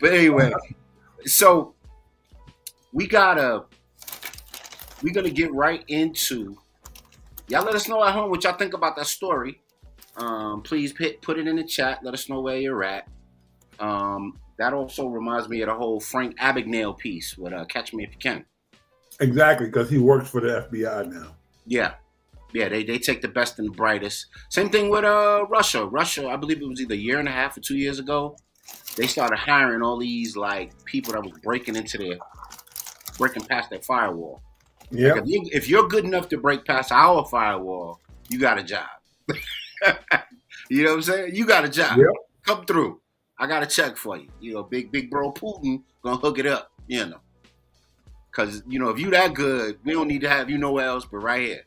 But anyway, so we're gonna get right into. Y'all let us know at home what y'all think about that story. Please put it in the chat. Let us know where you're at. That also reminds me of the whole Frank Abagnale piece with Catch Me If You Can. Exactly, because he works for the FBI now. Yeah, they take the best and the brightest. Same thing with Russia. Russia, I believe it was either a year and a half or 2 years ago. They started hiring all these like people that was breaking past their firewall. Yeah. Like if you're good enough to break past our firewall, you got a job. You know what I'm saying? You got a job. Yep. Come through. I got a check for you. Big bro Putin gonna hook it up. Because if you that good, we don't need to have you nowhere else but right here.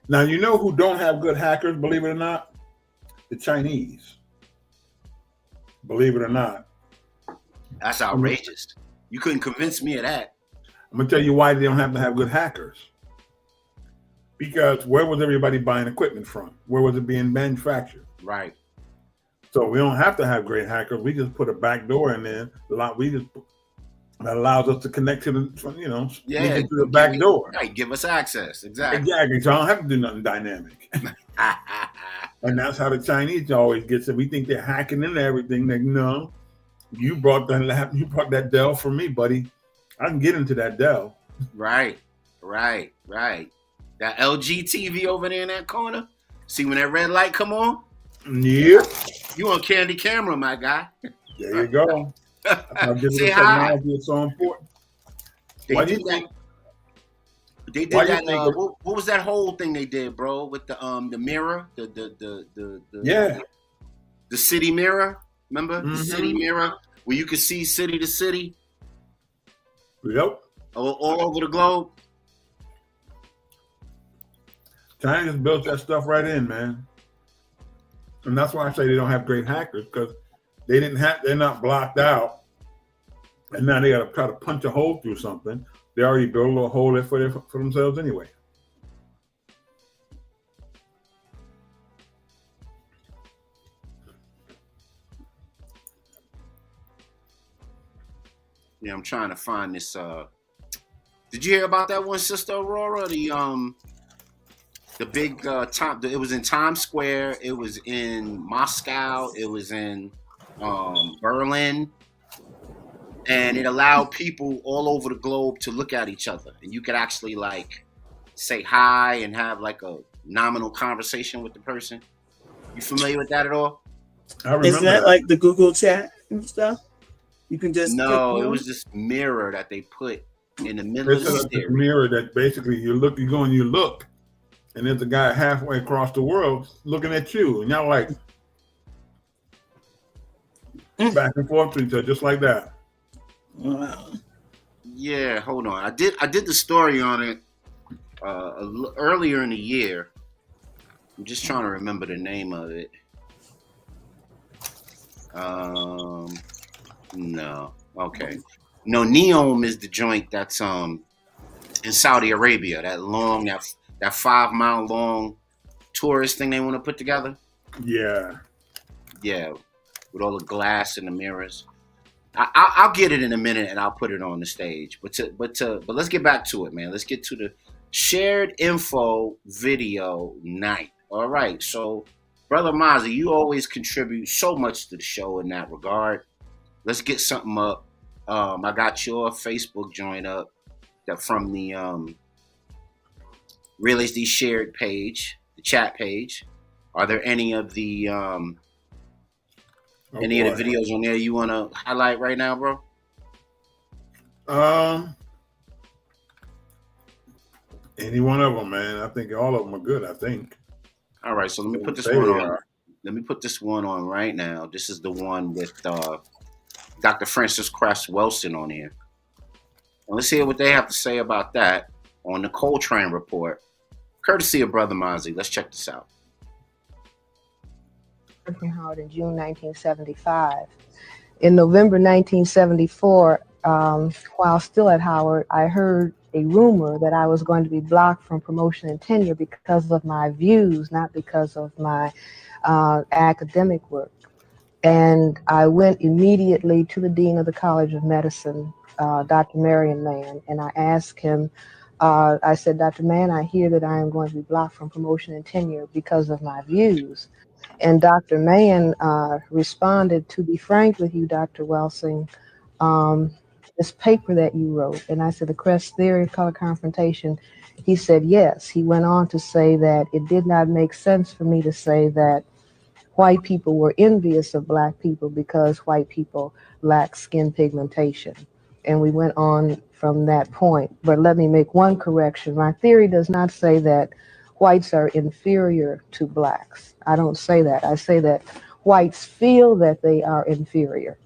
Now you know who don't have good hackers, believe it or not? The Chinese. Believe it or not. That's outrageous. You couldn't convince me of that. I'm gonna tell you why they don't have to have good hackers. Because where was everybody buying equipment from? Where was it being manufactured? Right. So we don't have to have great hackers. We just put a back door in there. That allows us to connect to the, to the back door. Right, give us access. Exactly. Exactly. So I don't have to do nothing dynamic. And that's how the Chinese always get it. We think they're hacking into everything. Like, no, you brought that Dell for me, buddy. I can get into that Dell. Right. That LG TV over there in that corner. See when that red light come on? Yep. You on candy camera, my guy. There you go. Say hi. Technology is so important. They did that. They did that. What was that whole thing they did, bro? With the mirror, the city mirror. Remember the city mirror where you could see city to city. Yep. All over the globe. China just built that stuff right in, man. And that's why I say they don't have great hackers, because they're not blocked out. And now they got to try to punch a hole through something. They already built a little hole there for themselves anyway. Yeah, I'm trying to find this. Did you hear about that one, Sister Aurora? The big time. It was in Times Square. It was in Moscow. It was in Berlin, and it allowed people all over the globe to look at each other, and you could actually like say hi and have like a nominal conversation with the person. You familiar with that at all? I Isn't remember that that. like the Google chat and stuff? You can just click No, it on was it. this mirror that they put in the middle They of the set up this stairs. mirror that basically you look, you go and you look, and there's a guy halfway across the world looking at you, and y'all like back and forth to each other, just like that. Wow. Yeah, hold on. I did the story on it earlier in the year. I'm just trying to remember the name of it. No. Okay. No, Neom is the joint that's in Saudi Arabia. That 5 mile long tourist thing they want to put together. Yeah. Yeah, with all the glass and the mirrors. I'll get it in a minute and I'll put it on the stage. But let's get back to it, man. Let's get to the shared info video night. All right. So, Brother Mozzie, you always contribute so much to the show in that regard. Let's get something up. I got your Facebook joint up that from the Real HD shared page, the chat page. Are there any of the Oh any of boy. the videos on there you want to highlight right now, bro? Any one of them, man. I think all of them are good. I think. All right, so let me put this Say one they on. are. Let me put this one on right now. This is the one with Dr. Francis Cress Wilson on here. And let's hear what they have to say about that on the Coltrane report, courtesy of Brother Mozzie. Let's check this out. From Howard in June 1975. In November 1974, while still at Howard, I heard a rumor that I was going to be blocked from promotion and tenure because of my views, not because of my academic work. And I went immediately to the Dean of the College of Medicine, Dr. Marion Mann, and I asked him, I said, Dr. Mann, I hear that I am going to be blocked from promotion and tenure because of my views. And Dr. Mann responded, to be frank with you, Dr. Welsing, this paper that you wrote, and I said, the Crest Theory of Color Confrontation, he said, yes. He went on to say that it did not make sense for me to say that white people were envious of black people because white people lack skin pigmentation. And we went on from that point. But let me make one correction. My theory does not say that whites are inferior to blacks. I don't say that. I say that whites feel that they are inferior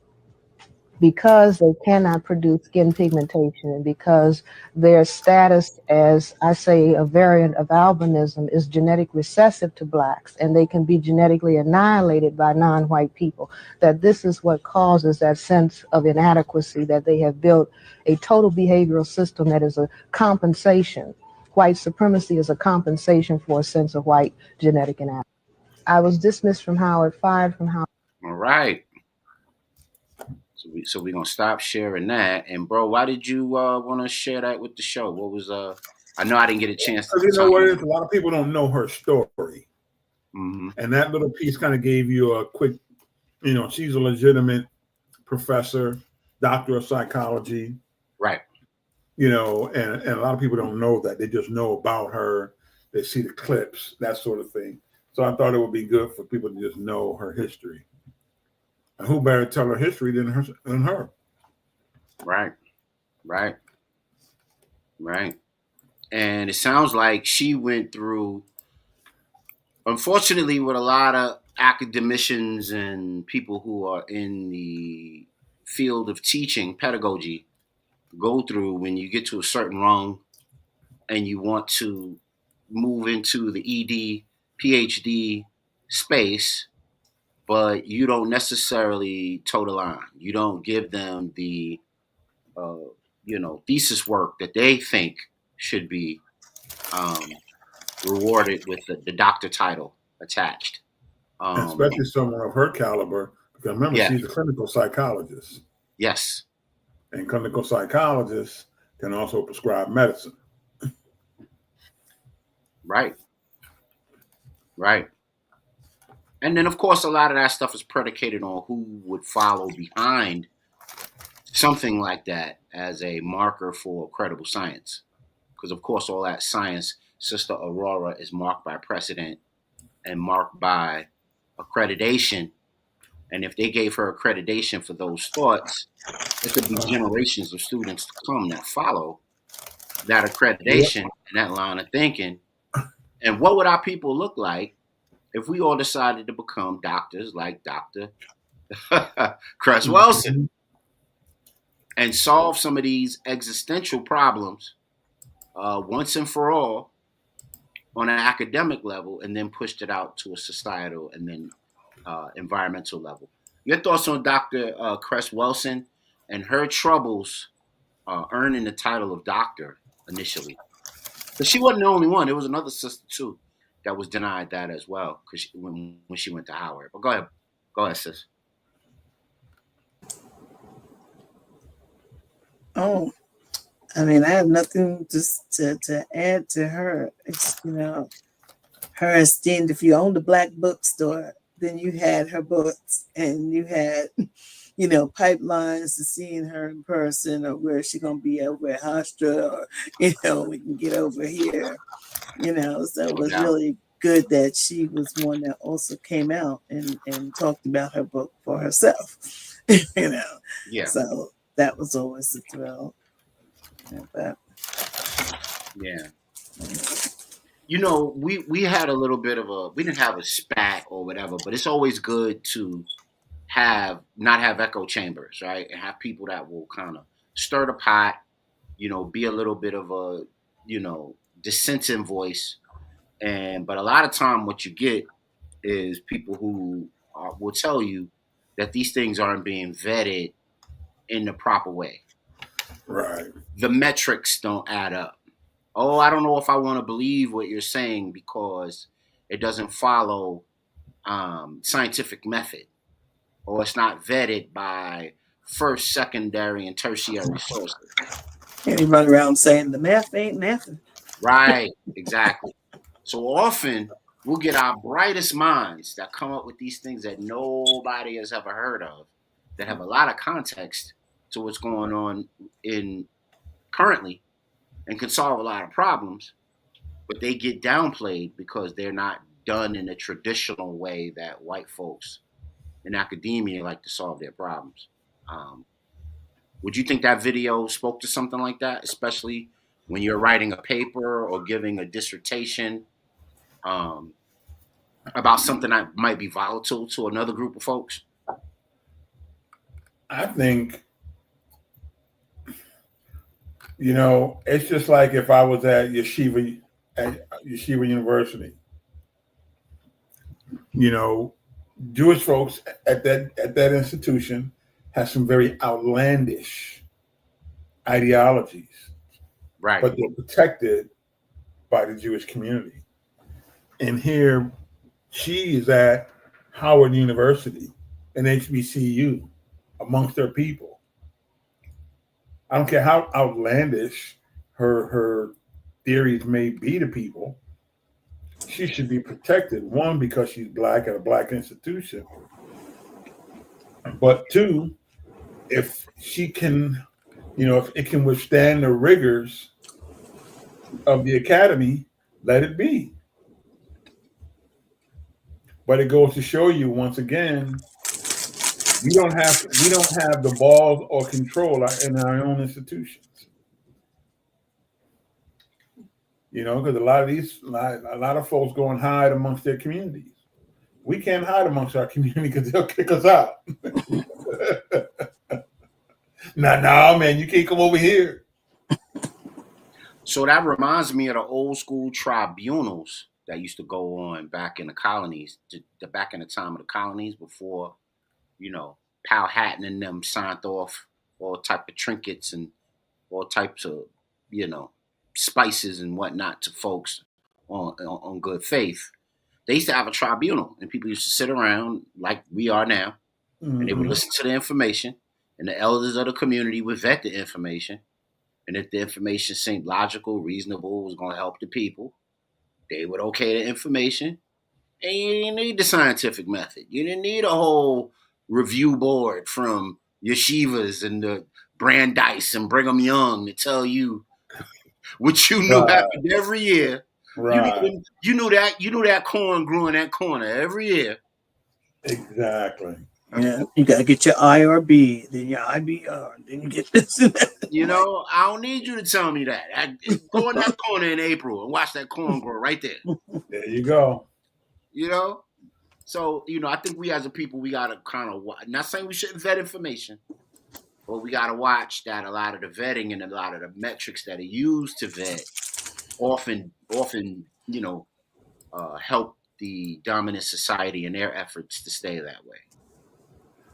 because they cannot produce skin pigmentation and because their status as, I say, a variant of albinism is genetic recessive to blacks, and they can be genetically annihilated by non-white people, that this is what causes that sense of inadequacy, that they have built a total behavioral system that is a compensation. White supremacy is a compensation for a sense of white genetic inadequacy. I was dismissed from Howard, fired from Howard. All right. So we're gonna stop sharing that. And bro, why did you want to share that with the show? What was I know I didn't get a chance to Because you know tell what it you. is? A lot of people don't know her story. Mm-hmm. And that little piece kind of gave you a quick, she's a legitimate professor, doctor of psychology, Right. and a lot of people don't know that. They just know about her. They see the clips, that sort of thing. So I thought it would be good for people to just know her history. And who better tell her history than her? Right. Right. Right. And it sounds like she went through, unfortunately, what a lot of academicians and people who are in the field of teaching pedagogy go through when you get to a certain rung and you want to move into the ED, PhD space, but you don't necessarily toe the line. You don't give them the, uh, thesis work that they think should be um, rewarded with the doctor title attached. Especially someone of her caliber. Because remember, Yeah, she's a clinical psychologist. yes, and clinical psychologists can also prescribe medicine. Right. Right. And then, of course, a lot of that stuff is predicated on who would follow behind something like that as a marker for credible science. Because, of course, all that science, Sister Aurora, is marked by precedent and marked by accreditation. And if they gave her accreditation for those thoughts, it could be generations of students to come that follow that Yeah. accreditation and that line of thinking. And what would our people look like if we all decided to become doctors like Dr. Cress Wilson Mhm. and solve some of these existential problems once and for all on an academic level, and then pushed it out to a societal and then environmental level? Your thoughts on Dr. Cress Wilson and her troubles earning the title of doctor initially? Because she wasn't the only one. There was another sister too that was denied that as well because when she went to Howard. But go ahead, sis. Oh, I mean, I have nothing just to add to her. It's, her esteemed. If you owned a black bookstore, then you had her books, and you had, pipelines to seeing her in person, or where she gonna be over at Hofstra, or we can get over here. So it No was doubt. really good that she was one that also came out and talked about her book for herself. you know, Yeah, so that was always a thrill. But yeah. We had a little bit of a we didn't have a spat or whatever, but it's always good to have not have echo chambers, right? And have people that will kind of stir the pot, be a little bit of a, dissenting voice. But a lot of time what you get is people who will tell you that these things aren't being vetted in the proper way. Right. The metrics don't add up. Oh, I don't know if I want to believe what you're saying because it doesn't follow scientific method, or it's not vetted by first, secondary, and tertiary sources. and he run around saying the math ain't mathing. Right, exactly. So often we'll get our brightest minds that come up with these things that nobody has ever heard of, that have a lot of context to what's going on in currently and can solve a lot of problems, but they get downplayed because they're not done in a traditional way that white folks in academia like to solve their problems. Um, would you think that video spoke to something like that, especially when you're writing a paper or giving a dissertation um, about something that might be volatile to another group of folks? I think, it's just like if I was at Yeshiva University. Jewish folks at that institution have some very outlandish ideologies, Right. but they're protected by the Jewish community. And here she is at Howard University and HBCU amongst their people. I don't care how outlandish her theories may be to people. She should be protected. One, because she's black at a black institution, but two, if she can, if it can withstand the rigors of the academy, let it be. But it goes to show you once again, we don't have the balls or control in our own institutions. Because a lot of folks go and hide amongst their communities. We can't hide amongst our community because they'll kick us out. Nah, man, you can't come over here. So that reminds me of the old school tribunals that used to go on back in the colonies, back in the time of the colonies before, Powhatan and them signed off all type of trinkets and all types of, you know, spices and whatnot to folks on good faith. They used to have a tribunal, and people used to sit around like we are now, and they would Mm-hmm. listen to the information, and the elders of the community would vet the information. And if the information seemed logical, reasonable, was going to help the people, they would okay the information. And you didn't need the scientific method. You didn't need a whole review board from yeshivas and the Brandeis and Brigham Young to tell you what you knew Right. happened every year. Right. You knew that corn grew in that corner every year. Exactly. Yeah, you gotta get your IRB, then your IBR, then you get this and that. You know, I don't need you to tell me that. Go in that corner in April and watch that corn grow right there. There you go. You know? So, I think we as a people, we got to kind of watch. Not saying we shouldn't vet information, but we got to watch that a lot of the vetting and a lot of the metrics that are used to vet often, help the dominant society in their efforts to stay that way.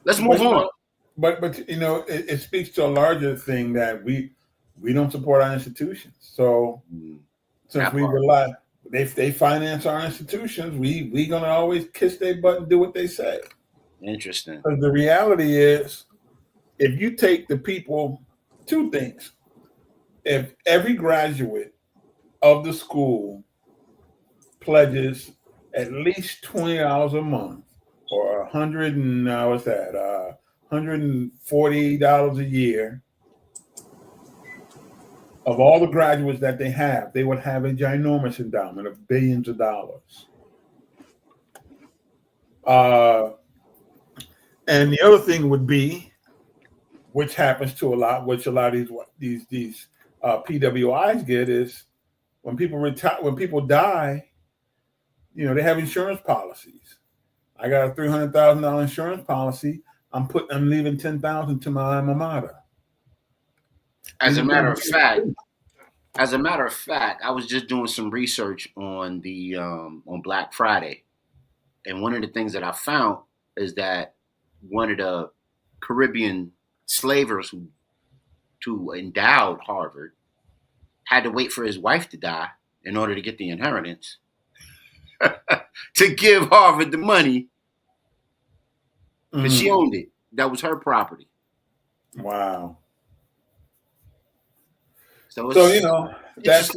Let's move on. But it speaks to a larger thing that we don't support our institutions. So since we rely, they finance our institutions, we gonna always kiss their butt and do what they say. Interesting. Because the reality is, if you take the people, two things. If every graduate of the school pledges at least $20 a month, or $140 a year, of all the graduates that they have, they would have a ginormous endowment of billions of dollars. And the other thing would be, which happens to a lot, which a lot of these PWIs get, is when people retire, when people die, they have insurance policies. I got a $300,000 insurance policy. I'm leaving $10,000 to my alma mater. As a matter of fact, I was just doing some research on the on Black Friday, and one of the things that I found is that one of the Caribbean slavers who endowed Harvard had to wait for his wife to die in order to get the inheritance to give Harvard the money. Because she owned it. That was her property. Wow. So that's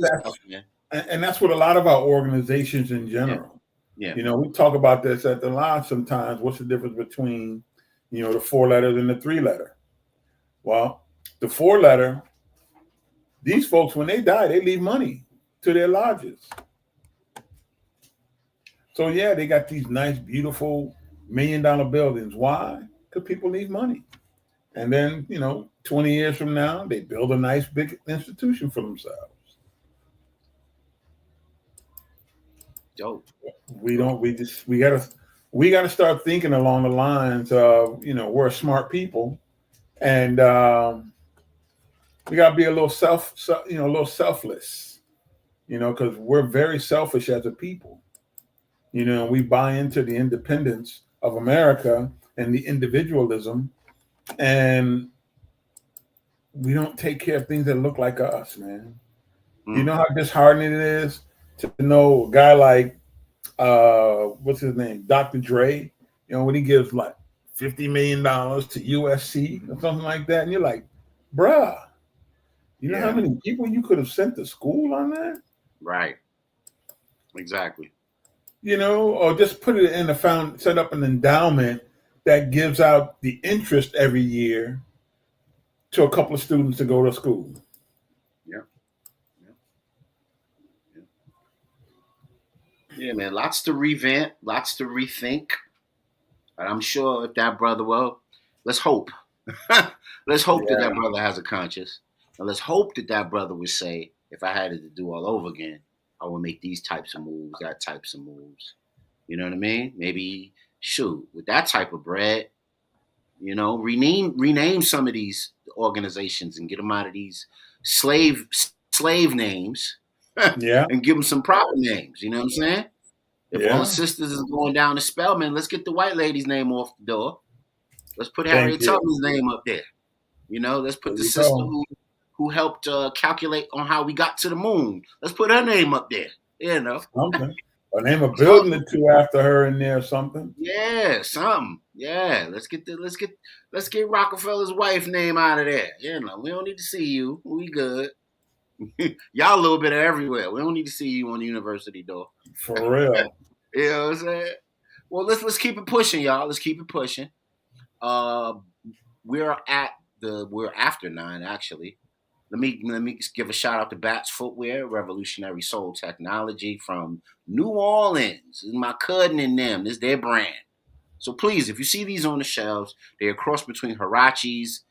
and that's what a lot of our organizations in general. Yeah. We talk about this at the lodge sometimes. What's the difference between, the 4 letters and the 3 letter? Well, the 4 letter, these folks, when they die, they leave money to their lodges. So yeah, they got these nice, beautiful $1 million buildings. Why? Because people leave money. And then, 20 years from now, they build a nice big institution for themselves. Dope. We gotta start thinking along the lines of, we're smart people, and we gotta be a little selfless, because we're very selfish as a people. We buy into the independence of America and the individualism, and we don't take care of things that look like us, man. You know how disheartening it is to know a guy like what's his name, Dr. Dre, when he gives like $50 million to USC or something like that, and you're like, bruh, you know how many people you could have sent to school on that? Right. Exactly. Or just put it in set up an endowment that gives out the interest every year to a couple of students to go to school. Yeah, man. Lots to revamp, lots to rethink. And I'm sure if that brother, let's hope. Let's hope that brother has a conscience. And let's hope that brother would say, if I had it to do all over again, I would make these types of moves, that types of moves. You know what I mean? Maybe, with that type of bread, rename some of these organizations and get them out of these slave names. And give them some proper names. You know what I'm saying? If all the sisters is going down to Spelman, let's get the white lady's name off the door. Let's put Harriet Tubman's name up there. Let's put the sister who helped calculate on how we got to the moon. Let's put her name up there. Okay. Or name a building or two after her in there or something. Yeah, something. Yeah, let's get Rockefeller's wife name out of there. You know, we don't need to see you. We good. Y'all a little bit of everywhere. We don't need to see you on the university door. For real. You know what I'm saying? Well, let's keep it pushing, y'all. Let's keep it pushing. Uh, we're after 9 actually. Let me give a shout out to Bats Footwear, Revolutionary Soul Technology from New Orleans. This is my cousin and them. This is their brand. So please, if you see these on the shelves, they're a cross between Huaraches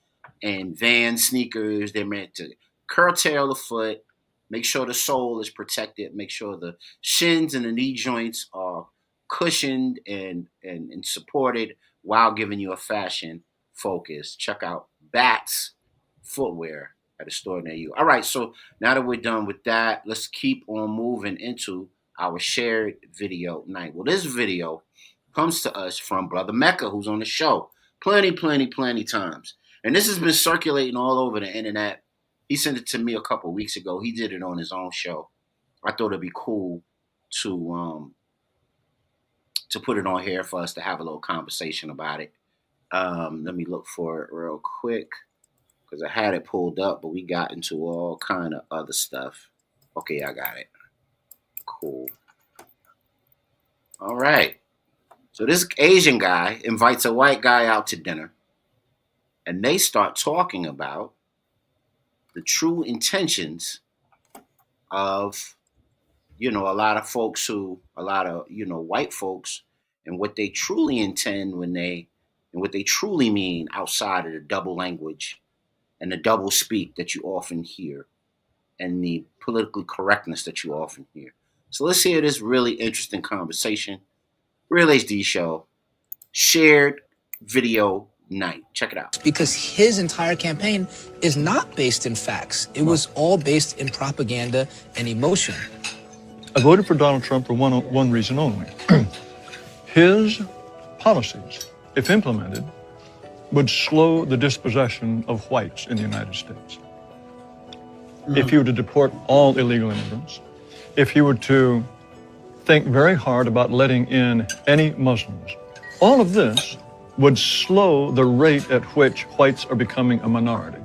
and Van sneakers. They're meant to curtail the foot, make sure the sole is protected, make sure the shins and the knee joints are cushioned and supported while giving you a fashion focus. Check out Bats Footwear at a store near you. All right, so now that we're done with that, let's keep on moving into our shared video night. Well, this video comes to us from Brother Mecca, who's on the show plenty times. And this has been circulating all over the internet. He sent it to me a couple weeks ago. He did it on his own show. I thought it'd be cool to put it on here for us to have a little conversation about it. Let me look for it real quick because I had it pulled up, but we got into all kind of other stuff. Okay, I got it. Cool. All right. So this Asian guy invites a white guy out to dinner, and they start talking about the true intentions of, a lot of white folks, and what they truly intend and what they truly mean outside of the double language and the double speak that you often hear and the political correctness that you often hear. So let's hear this really interesting conversation. Real HD Show, shared video night. Check it out. Because his entire campaign is not based in facts. It was all based in propaganda and emotion. I voted for Donald Trump for one reason only. His policies, if implemented, would slow the dispossession of whites in the United States. If he were to deport all illegal immigrants, if he were to think very hard about letting in any Muslims, all of this would slow the rate at which whites are becoming a minority.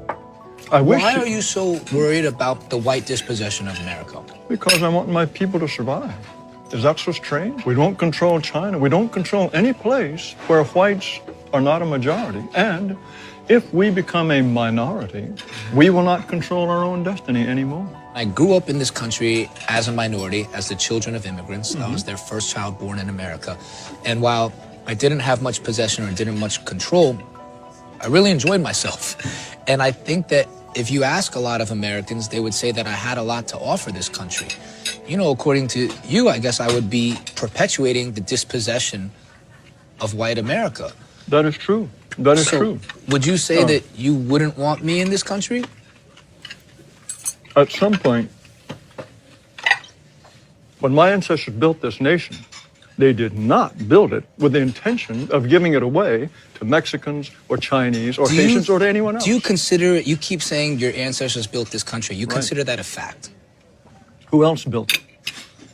Why are you so worried about the white dispossession of America? Because I want my people to survive. Is that so strange? We don't control China. We don't control any place where whites are not a majority. And if we become a minority, we will not control our own destiny anymore. I grew up in this country as a minority, as the children of immigrants. I was their first child born in America. And while I didn't have much possession or didn't much control, I really enjoyed myself. And I think that if you ask a lot of Americans, they would say that I had a lot to offer this country. According to you, I guess I would be perpetuating the dispossession of white America. That is true. That is true. Would you say that you wouldn't want me in this country? At some point, when my ancestors built this nation, they did not build it with the intention of giving it away to Mexicans or Chinese or Haitians or to anyone else. Do you consider, you keep saying your ancestors built this country, you consider that a fact? Who else built it?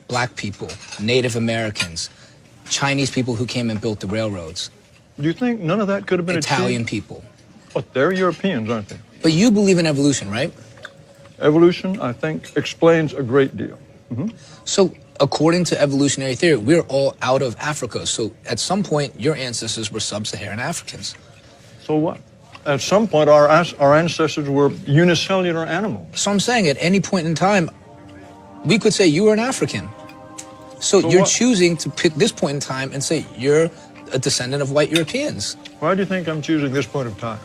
Black people, Native Americans, Chinese people who came and built the railroads. Do you think none of that could have been Italian achieved? people. But they're Europeans, aren't they? But you believe in evolution, right? Evolution, I think, explains a great deal. So, according to evolutionary theory, we're all out of Africa. So, at some point, your ancestors were sub-Saharan Africans. So what? At some point, our ancestors were unicellular animals. So I'm saying at any point in time, we could say you were an African. So you're choosing to pick this point in time and say you're a descendant of white Europeans. Why do you think I'm choosing this point of time?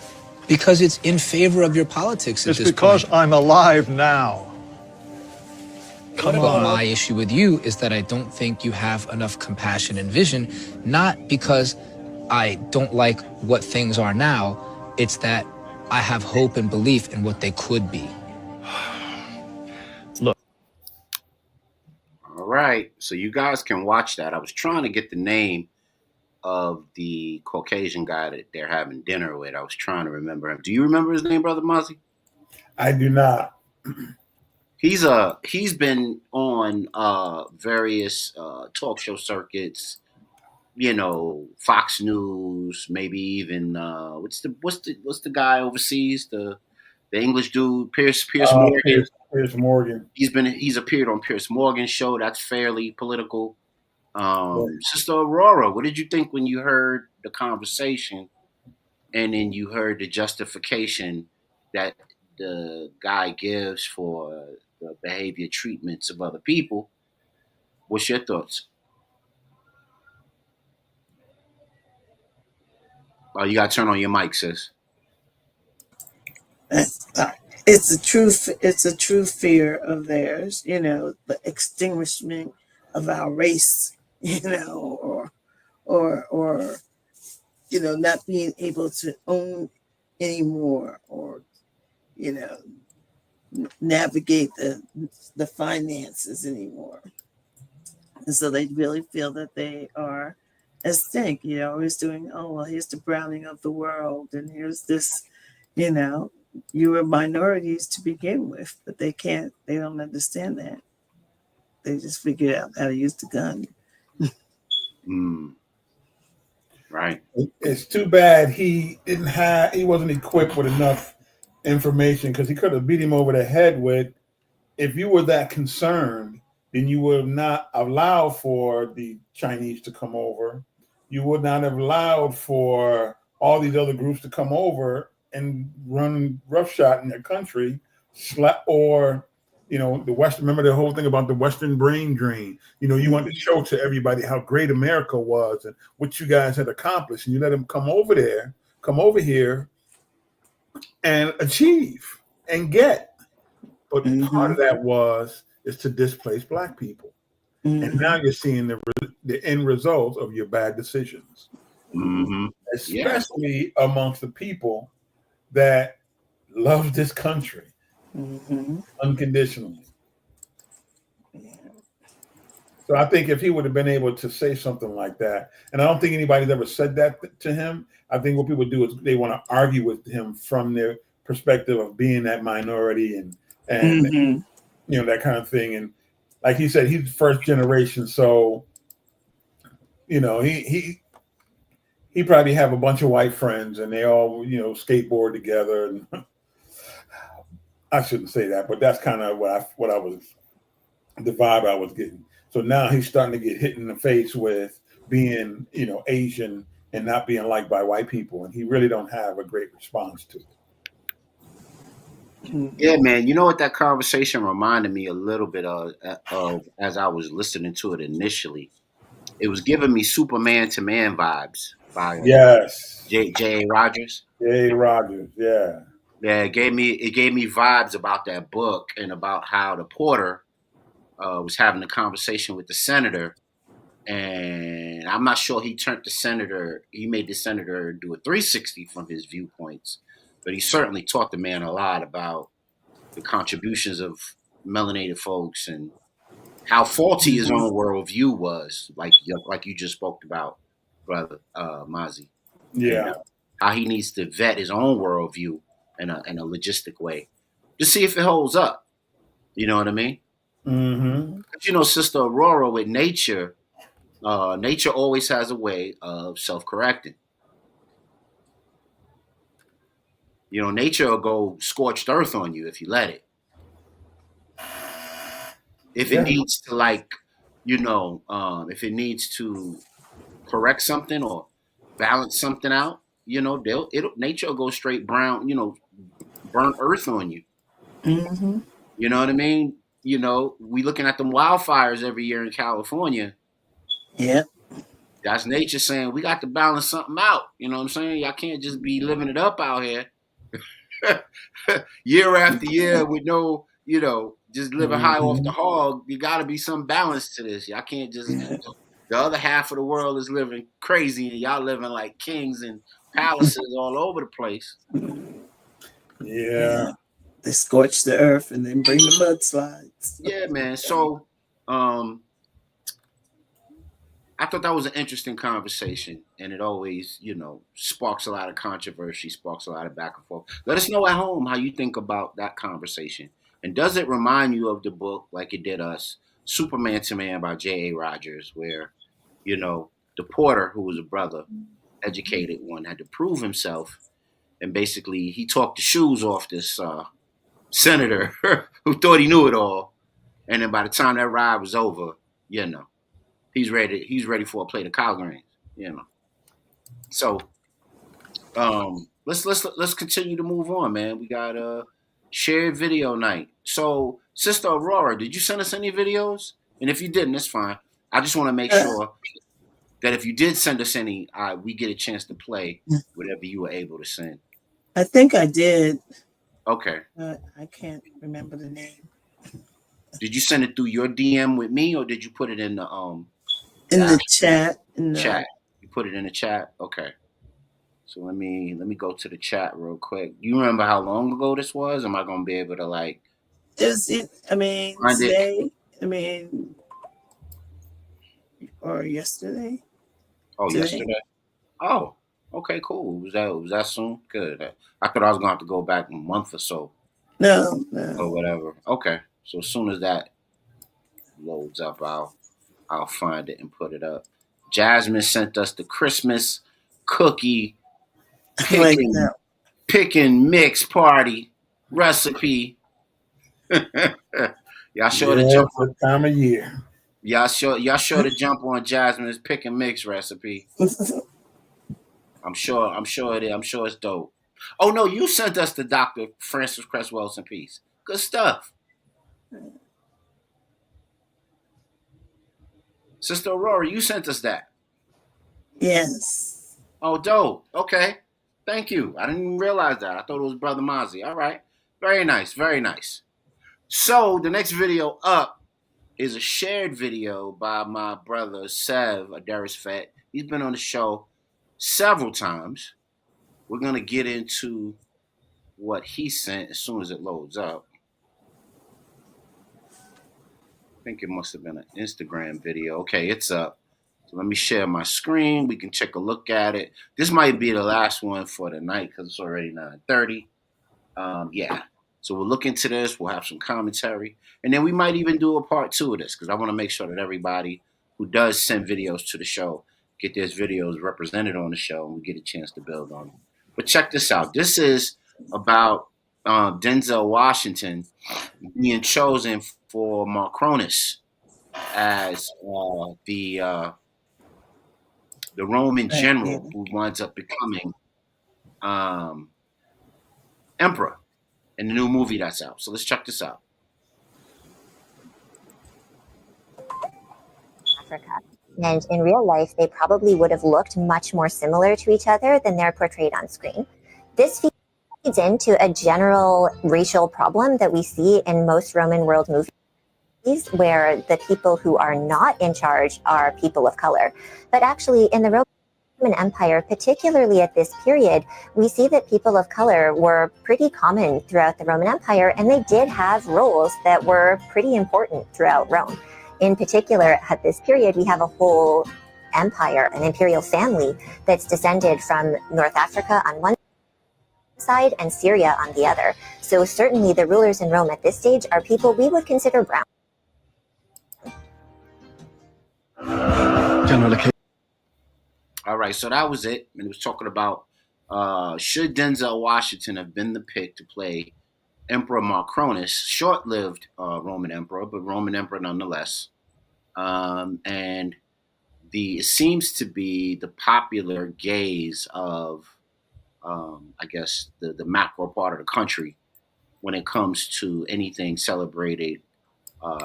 Because it's in favor of your politics at this point. It's because I'm alive now. Come on. My issue with you is that I don't think you have enough compassion and vision, not because I don't like what things are now, it's that I have hope and belief in what they could be. Look. All right, so you guys can watch that. I was trying to get the name of the Caucasian guy that they're having dinner with. I was trying to remember him. Do you remember his name, Brother Mozzie? I do not. he's been on various talk show circuits, Fox News, maybe even what's the guy overseas, the English dude, Pierce Morgan. Pierce Morgan. He's appeared on Pierce Morgan's show. That's fairly political. Right. Sister Aurora, what did you think when you heard the conversation and then you heard the justification that the guy gives for the behavior treatments of other people? What's your thoughts? Oh, you got to turn on your mic, sis. Uh, it's a true it's a true fear of theirs, the extinguishment of our race, or not being able to own anymore, or you know navigate the finances anymore. And so they really feel that they are extinct. Always doing, oh well, here's the browning of the world, and here's this, you know, you were minorities to begin with, but they don't understand that. They just figured out how to use the gun. Mm, right. It's too bad he wasn't equipped with enough information, because he could have beat him over the head with, if you were that concerned, then you would have not allowed for the Chinese to come over. You would not have allowed for all these other groups to come over and run roughshod in their country, or the Western. Remember the whole thing about the Western brain drain. You want to show to everybody how great America was and what you guys had accomplished, and you let them come over here, and achieve and get. But part of that is to displace Black people. And now you're seeing the end result of your bad decisions, Yeah. especially amongst the people that love this country unconditionally. So I think if he would have been able to say something like that, and I don't think anybody's ever said that to him, I think what people do is they want to argue with him from their perspective of being that minority and that kind of thing. And like he said, he's first generation, so he probably have a bunch of white friends, and they all skateboard together. And I shouldn't say that, but that's kind of what I was, the vibe I was getting. So now he's starting to get hit in the face with being Asian and not being liked by white people, and he really don't have a great response to it. Yeah, man. You know what that conversation reminded me a little bit of as I was listening to it initially? It was giving me Superman to Man vibes by Yes, J.A. Rogers. J.A. Rogers, yeah. Yeah, it gave me vibes about that book and about how the porter was having a conversation with the senator, and I'm not sure he made the senator do a 360 from his viewpoints, but he certainly taught the man a lot about the contributions of melanated folks and how faulty his own worldview was, like you just spoke about, brother Mazi, and Yeah. how he needs to vet his own worldview in a logistic way to see if it holds up. You know what I mean? But Sister Aurora, with nature, nature always has a way of self-correcting. Nature will go scorched earth on you if you let it. If it needs to, if it needs to correct something or balance something out, nature will go straight brown, burn earth on you. You know what I mean? We looking at them wildfires every year in California. Yeah. That's nature saying we got to balance something out. You know what I'm saying? Y'all can't just be living it up out here year after year with no, just living high off the hog. You got to be some balance to this. Y'all can't just. The other half of the world is living crazy, and y'all living like kings and palaces all over the place. Yeah. They scorch the earth and then bring the mudslides. Yeah, man. So, I thought that was an interesting conversation, and it always, sparks a lot of controversy, sparks a lot of back and forth. Let us know at home how you think about that conversation. And does it remind you of the book like it did us, Superman to Man by J.A. Rogers, where, the porter, who was a brother, educated one, had to prove himself. And basically, he talked the shoes off this senator who thought he knew it all. And then by the time that ride was over, he's ready. He's ready for a plate of collard greens. So let's continue to move on, man. We got a shared video night. So, Sister Aurora, did you send us any videos? And if you didn't, it's fine. I just want to make sure that if you did send us any, we get a chance to play whatever you were able to send. I think I did. Okay. I can't remember the name. Did you send it through your DM with me, or did you put it in the chat? Chat. You put it in the chat. Okay. So let me go to the chat real quick. You remember how long ago this was? Am I gonna be able to find today. Or yesterday. Oh, today? Yesterday. Oh, okay, cool. Was that soon? Good. I thought I was gonna have to go back a month or so. No. Or whatever. Okay. So as soon as that loads up, I'll find it and put it up. Jasmine sent us the Christmas cookie pick and mix party recipe. Y'all sure to jump on time of year. Y'all sure to jump on Jasmine's pick and mix recipe. I'm sure it is. I'm sure it's dope. Oh no, you sent us the Dr. Francis Cresswell's in peace. Good stuff. Sister Aurora, you sent us that. Yes. Oh, dope. Okay. Thank you. I didn't even realize that. I thought it was Brother Mozzie. All right. Very nice. Very nice. So the next video up is a shared video by my brother Sev Adaris Fett. He's been on the show several times. We're going to get into what he sent as soon as it loads up. I think it must have been an Instagram video. Okay, it's up. So let me share my screen. We can take a look at it. This might be the last one for the night because it's already 9:30. Yeah. So we'll look into this. We'll have some commentary. And then we might even do a part 2 of this because I want to make sure that everybody who does send videos to the show get their videos represented on the show and we get a chance to build on them. But check this out. This is about Denzel Washington being chosen for Macronus as the Roman general who winds up becoming emperor in the new movie that's out. So let's check this out. Africa. And in real life, they probably would have looked much more similar to each other than they're portrayed on screen. This feeds into a general racial problem that we see in most Roman world movies, where the people who are not in charge are people of color. But actually, in the Roman Empire, particularly at this period, we see that people of color were pretty common throughout the Roman Empire, and they did have roles that were pretty important throughout Rome. In particular, at this period, we have a whole empire, an imperial family that's descended from North Africa on one side and Syria on the other. So certainly the rulers in Rome at this stage are people we would consider brown. All right, so that was it. And it was talking about should Denzel Washington have been the pick to play Emperor Macronus, short-lived Roman emperor, but Roman emperor nonetheless. And it seems to be the popular gaze of, I guess, the macro part of the country when it comes to anything celebrated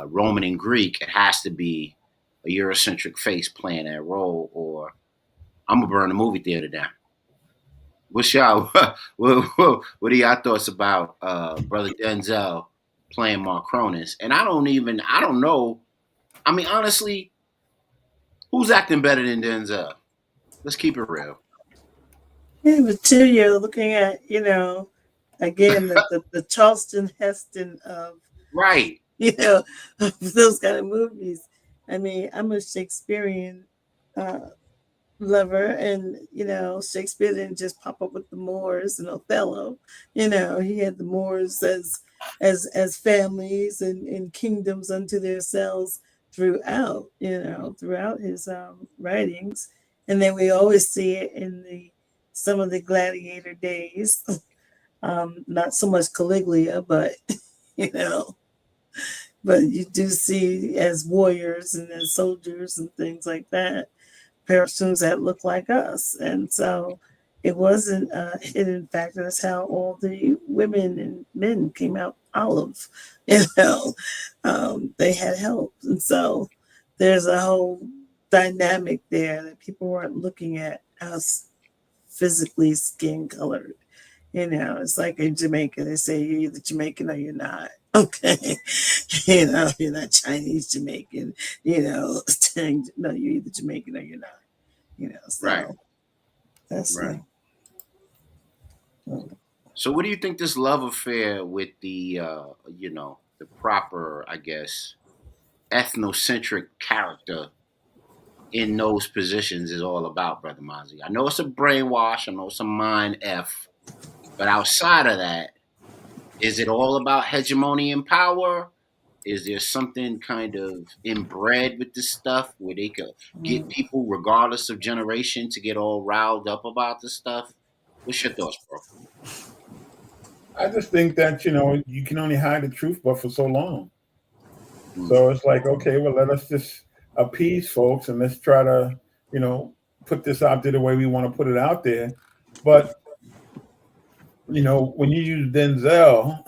Roman and Greek. It has to be a Eurocentric face playing that role, or I'm gonna burn the movie theater down. What's y'all? What are y'all thoughts about Brother Denzel playing Macronus? And I don't know. I mean, honestly, who's acting better than Denzel? Let's keep it real. Yeah, but too, you're looking at, again, the Charleston Heston of, right, of those kind of movies. I mean, I'm a Shakespearean lover, and Shakespeare didn't just pop up with the Moors and Othello. He had the Moors as as families and kingdoms unto themselves throughout, throughout his writings. And then we always see it in the some of the gladiator days. Not so much Caligula, but you know, but you do see as warriors and as soldiers and things like that, persons that look like us. And so it wasn't a hidden fact. That's how all the women and men came out olive. You know, they had help. And so there's a whole dynamic there that people weren't looking at us physically skin colored. It's like in Jamaica, they say you're either Jamaican or you're not. Okay. You're not Chinese Jamaican, no, you're either Jamaican or you're not. Right. So that's Right. So what do you think this love affair with the proper, I guess, ethnocentric character in those positions is all about, Brother Mozzie? I know it's a brainwash, I know it's a mind F, but outside of that, is it all about hegemony and power? Is there something kind of inbred with this stuff where they could get people, regardless of generation, to get all riled up about this stuff? What's your thoughts, bro? I just think that you can only hide the truth, but for so long. So it's like, okay, well, let us just appease folks and let's try to, put this out there the way we want to put it out there. But when you use Denzel,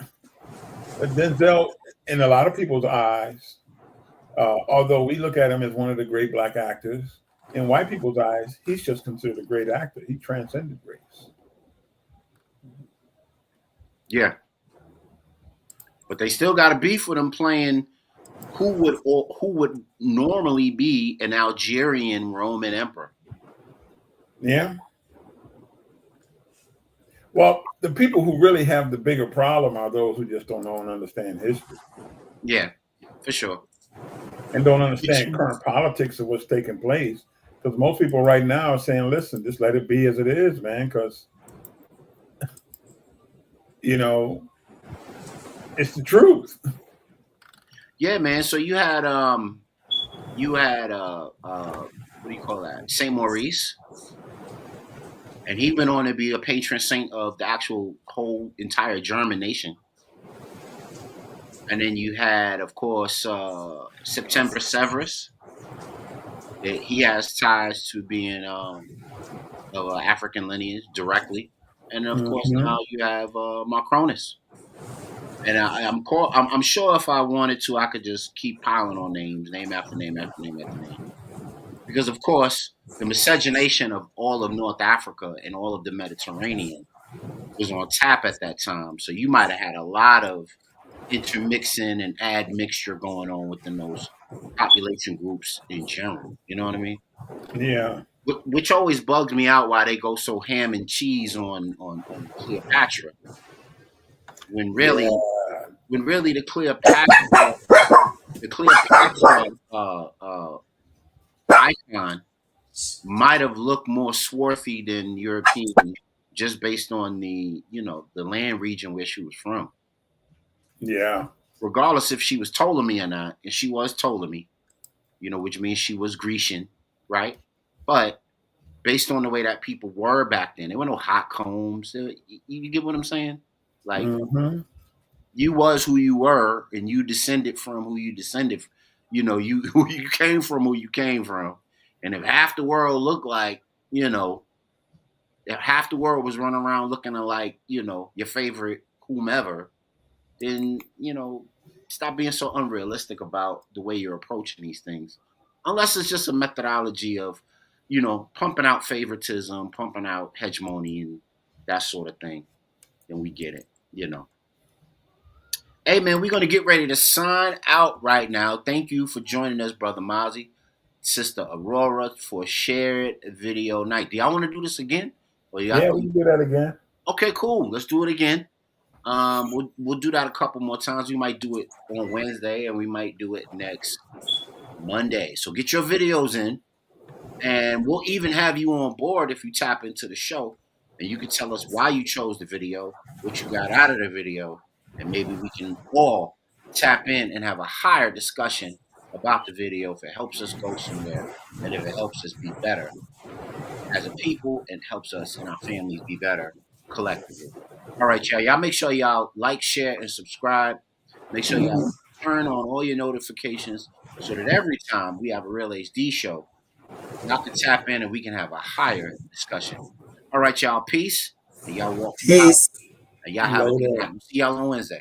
in a lot of people's eyes, although we look at him as one of the great black actors, in white people's eyes, he's just considered a great actor. He transcended race. Yeah. But they still got a beef with him playing who would normally be an Algerian Roman emperor. Yeah. Well, the people who really have the bigger problem are those who just don't know and understand history. Yeah, for sure. And don't understand current politics of what's taking place. Because most people right now are saying, listen, just let it be as it is, man, because, it's the truth. Yeah, man. So you had what do you call that? Saint Maurice. And he went on to be a patron saint of the actual whole entire German nation. And then you had, of course, September Severus. He has ties to being of African lineage directly. And of course, now you have Macronus. And I'm sure if I wanted to, I could just keep piling on names, name after name after name after name. Because, of course, the miscegenation of all of North Africa and all of the Mediterranean was on tap at that time. So you might have had a lot of intermixing and admixture going on within those population groups in general. You know what I mean? Yeah. Which always bugs me out why they go so ham and cheese on Cleopatra. When really the Cleopatra icon might have looked more swarthy than European just based on the land region where she was from. Yeah. Regardless if she was Ptolemy or not, and she was Ptolemy, which means she was Grecian, right? But based on the way that people were back then, there were no hot combs. You get what I'm saying? Like you was who you were, and you descended from who you descended. Who you came from, who you came from. And if half the world looked like, if half the world was running around looking like, your favorite whomever, then, stop being so unrealistic about the way you're approaching these things. Unless it's just a methodology of, pumping out favoritism, pumping out hegemony and that sort of thing, then we get it. Hey, man, we're going to get ready to sign out right now. Thank you for joining us, Brother Mozzie, Sister Aurora, for shared video night. Do y'all want to do this again? Yeah, we can do that again. Okay, cool. Let's do it again. We'll do that a couple more times. We might do it on Wednesday, and we might do it next Monday. So get your videos in, and we'll even have you on board if you tap into the show, and you can tell us why you chose the video, what you got out of the video, and maybe we can all tap in and have a higher discussion about the video if it helps us go somewhere and if it helps us be better as a people and helps us and our families be better collectively. All right, y'all. Y'all make sure y'all like, share, and subscribe. Make sure y'all turn on all your notifications so that every time we have a Real HD show, y'all can tap in and we can have a higher discussion. All right, y'all. Peace. And y'all walk with power. Peace. And y'all have a good night. We'll see y'all on Wednesday.